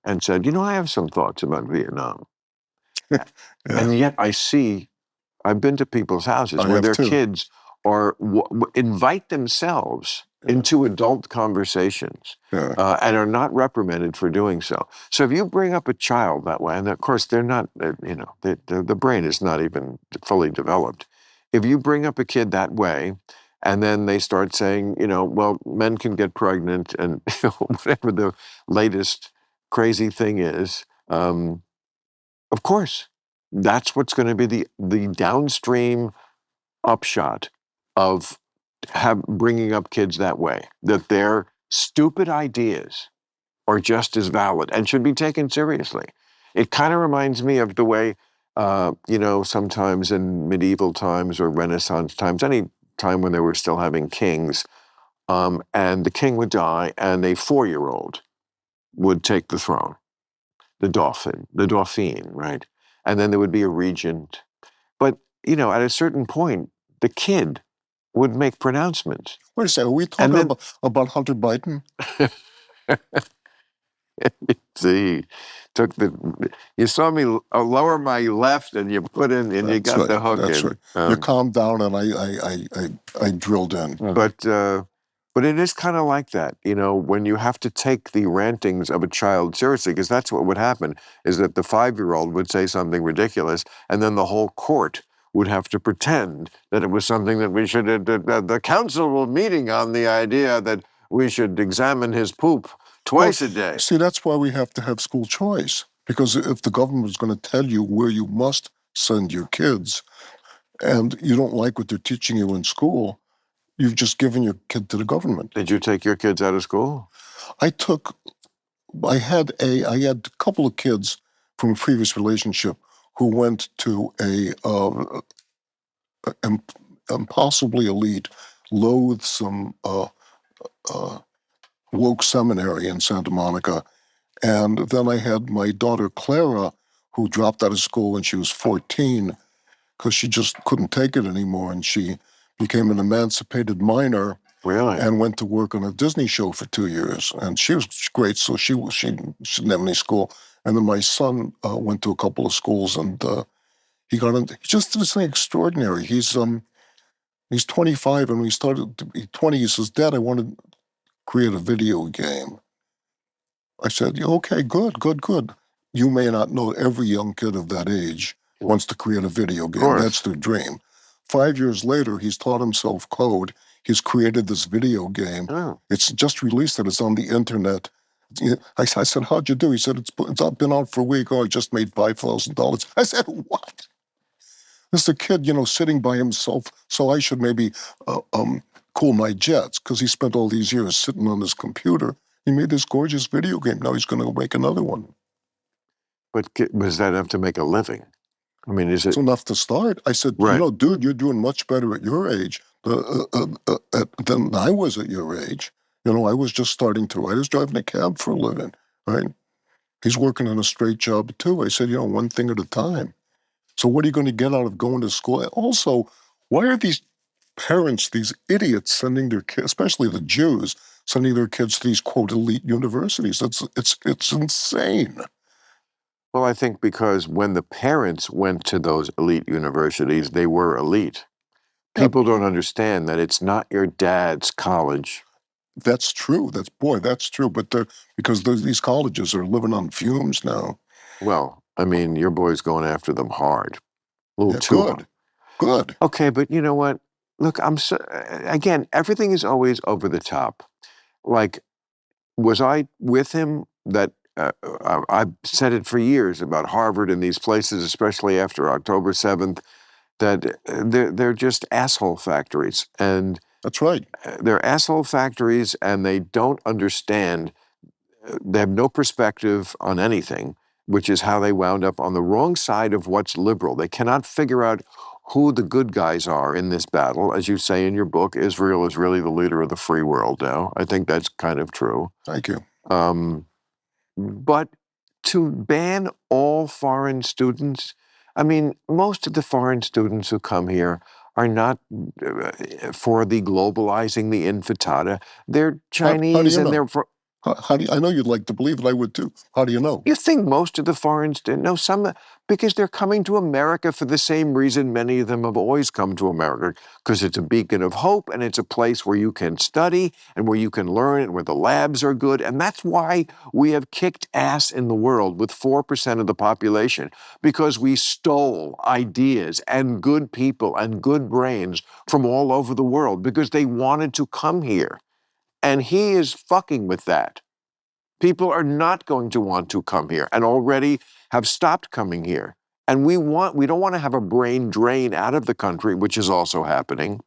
and said, I have some thoughts about Vietnam. And yet I've been to people's houses where their kids invite themselves into adult conversations and are not reprimanded for doing so. So if you bring up a child that way, and of course they're not, the brain is not even fully developed. If you bring up a kid that way, and then they start saying, well, men can get pregnant and whatever the latest crazy thing is, of course, that's what's going to be the downstream upshot of bringing up kids that way, that their stupid ideas are just as valid and should be taken seriously. It kind of reminds me of the way, sometimes in medieval times or Renaissance times, any time when they were still having kings, and the king would die and a 4-year-old would take the throne, the Dauphine, right? And then there would be a regent. But, at a certain point, the kid would make pronouncements. Wait a second, are we talking about Hunter Biden? See, you saw me lower my left, and you put in, and you got the hook That's in. right. You calmed down, and I drilled in. But it is kind of like that, when you have to take the rantings of a child seriously, because that's what would happen, is that the 5-year-old would say something ridiculous, and then the whole court would have to pretend that it was something that we should, the council were meeting on the idea that we should examine his poop twice a day. See, that's why we have to have school choice. Because if the government is going to tell you where you must send your kids, and you don't like what they're teaching you in school, you've just given your kid to the government. Did you take your kids out of school? I had a couple of kids from a previous relationship who went to a impossibly elite, loathsome, woke seminary in Santa Monica. And then I had my daughter Clara, who dropped out of school when she was 14 because she just couldn't take it anymore, and she became an emancipated minor. Really? And went to work on a Disney show for 2 years, and she was great. So she didn't have any school. And then my son went to a couple of schools, and he got into just this thing extraordinary. He's 25, and when he started to be 20, he says, "Dad, I want to create a video game." I said, "Okay, good. You may not know every young kid of that age wants to create a video game. That's their dream." 5 years later, he's taught himself code. He's created this video game. Oh. It's just released and it's on the internet. I said, "How'd you do?" He said, it's been out for a week. Oh, I just made $5,000. I said, "What?" This is a kid, sitting by himself, so I should maybe cool my jets, because he spent all these years sitting on his computer. He made this gorgeous video game. Now he's going to make another one. But was that enough to make a living? I mean, is it? It's enough to start. I said, Right. Dude, you're doing much better at your age than I was at your age. I was just starting to write. I was driving a cab for a living, right? He's working on a straight job too. I said, one thing at a time. So what are you going to get out of going to school? Also, why are these parents, these idiots, sending their kids, especially the Jews, sending their kids to these, quote, elite universities? It's insane. Well, I think because when the parents went to those elite universities, they were elite. People don't understand that it's not your dad's college. That's true. That's true. But because these colleges are living on fumes now. Well, I mean, your boy's going after them hard. A little too hard. Good. Okay, but you know what? Look, again, everything is always over the top. Like, was I with him that I've said it for years about Harvard and these places, especially after October 7th, that they're just asshole factories. And that's right. They're asshole factories, and they don't understand. They have no perspective on anything, which is how they wound up on the wrong side of what's liberal. They cannot figure out who the good guys are in this battle. As you say in your book, Israel is really the leader of the free world now. I think that's kind of true. Thank you. But to ban all foreign students, I mean, most of the foreign students who come here are not for the globalizing the intifada. They're Chinese, and they're for. I know you'd like to believe it. I would too. How do you know? You think most of the foreign students? No, some, because they're coming to America for the same reason many of them have always come to America, because it's a beacon of hope, and it's a place where you can study and where you can learn and where the labs are good. And that's why we have kicked ass in the world with 4% of the population, because we stole ideas and good people and good brains from all over the world because they wanted to come here. And he is fucking with that. People are not going to want to come here and already have stopped coming here. And we don't want to have a brain drain out of the country, which is also happening.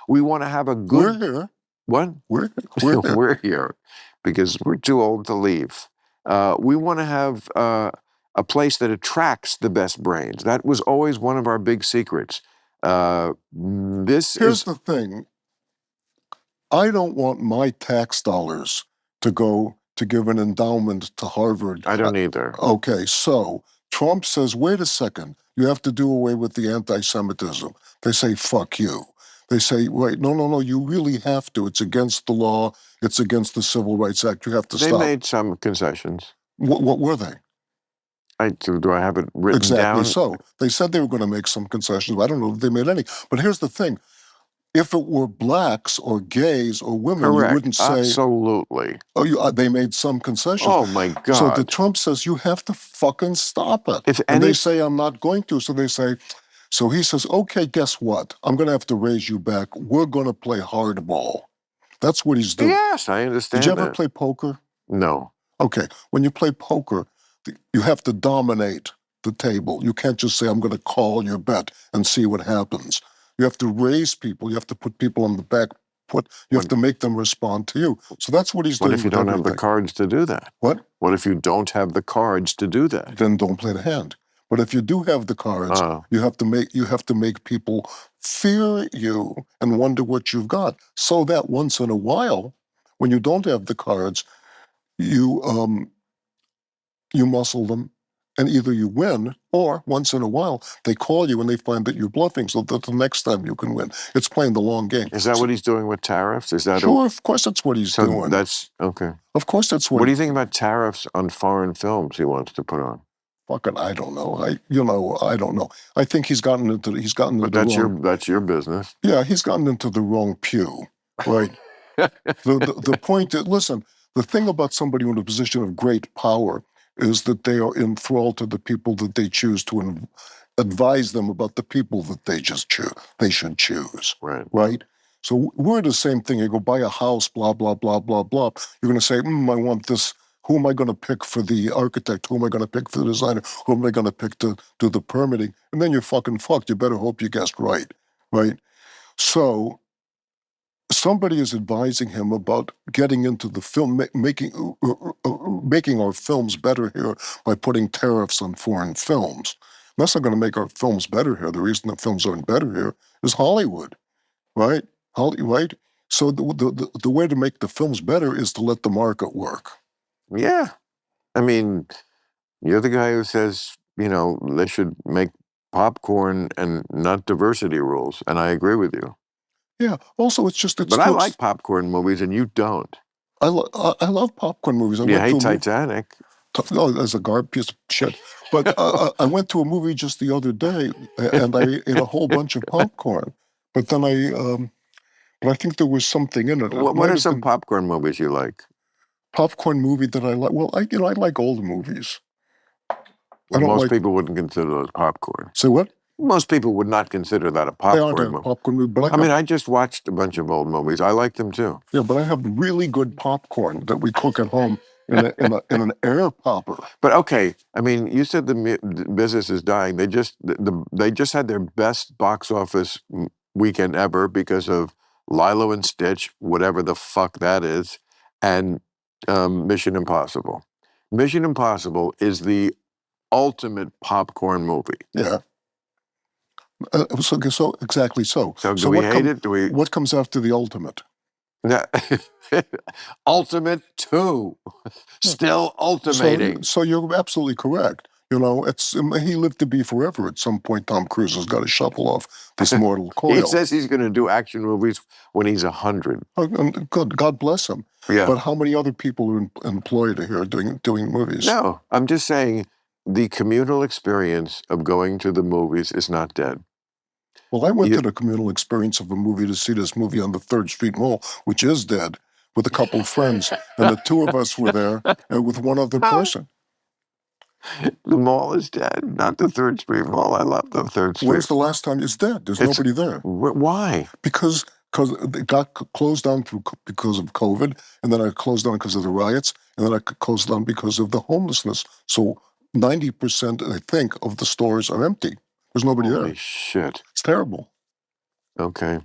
We want to have a good... We're here. What? We're here. We're here because we're too old to leave. We want to have a place that attracts the best brains. That was always one of our big secrets. Here's the thing. I don't want my tax dollars to go to give an endowment to Harvard. I don't either. Okay, so Trump says, wait a second, you have to do away with the anti-Semitism. They say, fuck you. They say, right, no, you really have to. It's against the law. It's against the Civil Rights Act. You have to They stop. made some concessions. What were they? Do I have it written Exactly down? so. They said they were going to make some concessions. I don't know if they made any. But here's the thing. If it were blacks or gays or women, you Correct. wouldn't say, Absolutely. oh, they made some concessions. Oh my God. So the Trump says, you have to fucking stop it. If And any- they say, I'm not going to. So they say, so he says, okay, guess what? I'm going to have to raise you back. We're going to play hardball. That's what he's doing. Yes, I understand. Did you ever that. play poker? No. Okay. When you play poker, you have to dominate the table. You can't just say, I'm going to call your bet and see what happens. You have to raise people. You have to put people on the back foot. You have to make them respond to you. So that's what he's doing. What if you don't have the everything. cards to do that? What? What if you don't have the cards to do that? Then don't play the hand. But if you do have the cards, you have to make people fear you and wonder what you've got. So that once in a while, when you don't have the cards, you muscle them, and either you win, or once in a while they call you and they find that you're bluffing, so that the next time you can win. It's playing the long game. Is that what he's doing with tariffs? Is that sure? Of course, that's what he's doing. That's okay. Of course, that's what. What do you think about tariffs on foreign films he wants to put on? Fucking, I don't know. I don't know. I think he's gotten into But that's your business. Yeah, he's gotten into the wrong pew, right? the point is, listen, the thing about somebody in a position of great power is that they are enthralled to the people that they choose to advise them about the people that they should choose. Right. Right? So we're the same thing. You go buy a house, blah, blah, blah, blah, blah. You're going to say, I want this. Who am I going to pick for the architect? Who am I going to pick for the designer? Who am I going to pick to do the permitting? And then you're fucking fucked. You better hope you guessed right. Right? So somebody is advising him about getting into the film, making our films better here by putting tariffs on foreign films. That's not going to make our films better here. The reason the films aren't better here is Hollywood, right? Right? So the way to make the films better is to let the market work. Yeah. I mean, you're the guy who says, they should make popcorn and not diversity rules, and I agree with you. Yeah. Also, But I like popcorn movies, and you don't. I love popcorn movies. You hate Titanic. No, as a garbage piece of shit. But I went to a movie just the other day, and I ate a whole bunch of popcorn. But then but I think there was something in it. What are some popcorn movies you like? Popcorn movie that I like? Well, I like old movies. Most people wouldn't consider those popcorn. Say what? Most people would not consider that a popcorn movie. Popcorn movie. But I just watched a bunch of old movies. I like them too. Yeah, but I have really good popcorn that we cook at home in an air popper. But okay, you said the business is dying. They just had their best box office weekend ever because of Lilo and Stitch, whatever the fuck that is, and Mission Impossible. Mission Impossible is the ultimate popcorn movie. Yeah. So exactly so. So do we hate it? What comes after the ultimate? Yeah. Ultimate 2. Still ultimating. So you're absolutely correct. He lived to be forever. At some point, Tom Cruise has got to shuffle off this mortal coil. He says he's going to do action movies when he's 100. Good. God bless him. Yeah. But how many other people are employed here doing movies? No, I'm just saying the communal experience of going to the movies is not dead. Well, I went to the communal experience of a movie to see this movie on the 3rd Street Mall, which is dead, with a couple of friends. And the two of us were there with one other person. The mall is dead, not the 3rd Street Mall. I love the 3rd Street. When's the last time it's dead? There's nobody there. Why? Because it got closed down because of COVID, and then it closed down because of the riots, and then it closed down because of the homelessness. So 90%, I think, of the stores are empty. There's nobody there. Holy shit. It's terrible. Okay.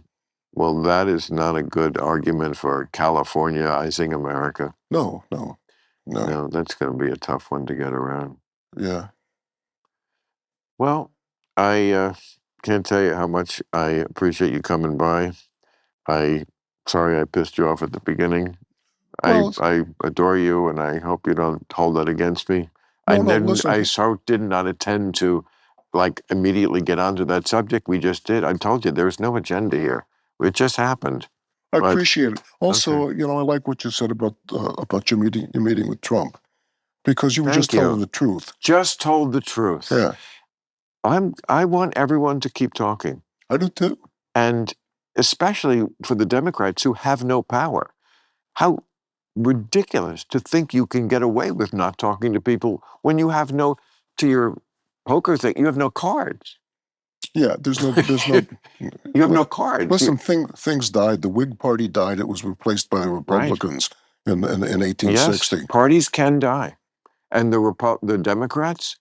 Well, that is not a good argument for Californiaizing America. No, that's going to be a tough one to get around. Yeah. Well, I can't tell you how much I appreciate you coming by. Sorry I pissed you off at the beginning. Well, I adore you, and I hope you don't hold that against me. I did not intend to immediately get onto that subject. We just did. I told you there's no agenda here. It just happened. I But- appreciate it. Also, you know, I like what you said about your meeting with Trump, because you were Thank just telling you. the truth. Just told the truth. Yeah, I want everyone to keep talking. I do too. And especially for the Democrats who have no power. How ridiculous to think you can get away with not talking to people when you have no, to your poker thing, you have no cards. Yeah, there's no. You have no cards. Listen, things died. The Whig Party died. It was replaced by the Republicans in 1860. Yes, parties can die. And the Democrats,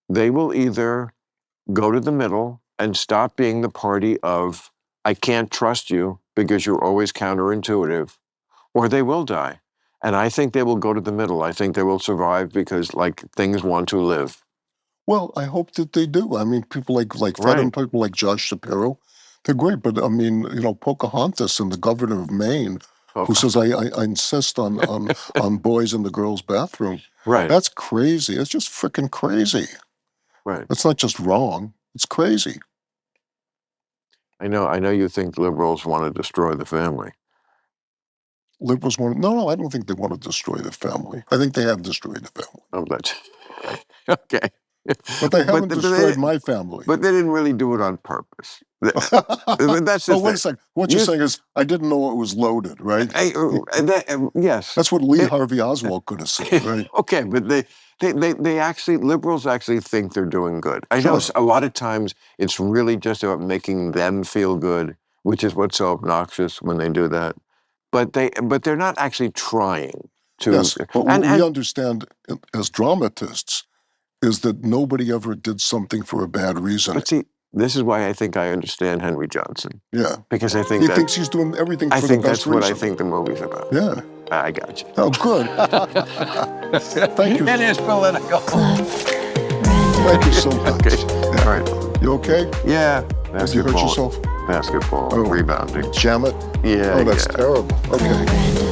they will either go to the middle and stop being the party of, I can't trust you because you're always counterintuitive, or they will die. And I think they will go to the middle. I think they will survive because, like, things want to live. Well, I hope that they do. I mean, people like Fred Right. and people like Josh Shapiro, they're great. But I mean, you know, Pocahontas and the governor of Maine, who says I insist on boys in the girls' bathroom. Right. That's crazy. It's just freaking crazy. Right. It's not just wrong. It's crazy. I know you think liberals want to destroy the family. Liberals want no, I don't think they want to destroy the family. I think they have destroyed the family. Oh, that's okay. But they haven't they- destroyed my family. But they didn't really do it on purpose. That's the Oh, wait a thing. second. What you're saying is, I didn't know it was loaded, right? Yes. That's what Lee Harvey Oswald could have said, right? Okay, but they actually, liberals actually think they're doing good. I know Sure. a lot of times it's really just about making them feel good, which is what's so obnoxious when they do that. But they're not actually trying to. Yes, but what we understand as dramatists is that nobody ever did something for a bad reason. But see, this is why I think I understand Henry Johnson. Yeah. Because I think He thinks he's doing everything for I the think best that's what reason. I think the movie's about. Yeah. I got you. Oh, good. Thank you. It is political. Thank you so much. Okay. Yeah. All right. You okay? Yeah. Have you hurt Basketball. yourself? Basketball. Oh. Rebounding. Jam it? Yeah. Oh, that's yeah. terrible. Okay.